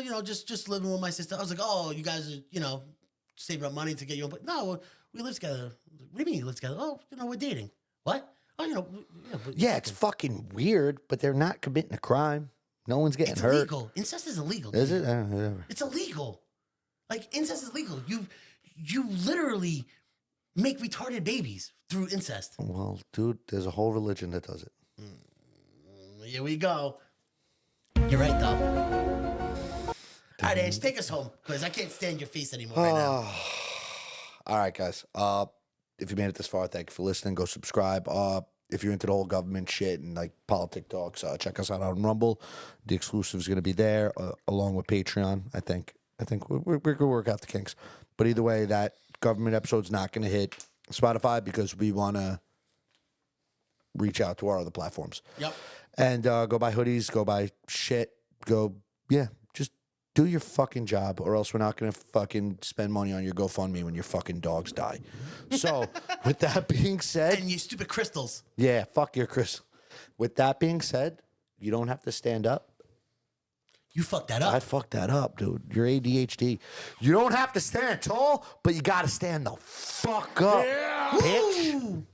you know, just living with my sister. I was like, oh, you guys are saving up money to get you. But no, we live together. What do you mean you live together? Oh, we're dating. What? Oh, Yeah, it's fucking weird, but they're not committing a crime. No one's getting it's hurt. illegal. Incest is illegal. Is dude. it? Whatever. It's illegal. Like incest is legal. You literally make retarded babies through incest. Well, dude, there's a whole religion that does it. Here we go. You're right, though. All right, Ange, take us home because I can't stand your face anymore right now. All right, guys. If you made it this far, thank you for listening. Go subscribe. If you're into the whole government shit and like politic talks, check us out on Rumble. The exclusive is going to be there along with Patreon. I think we're going to work out the kinks. But either way, that government episode's not going to hit Spotify because we want to reach out to our other platforms. Yep. And go buy hoodies, go buy shit, just do your fucking job, or else we're not going to fucking spend money on your GoFundMe when your fucking dogs die. So, with that being said, And you stupid crystals. yeah, fuck your Chris. With that being said, you don't have to stand up. You fucked that up. I fucked that up, dude. You're ADHD. You don't have to stand tall, but you got to stand the fuck up, bitch. Ooh.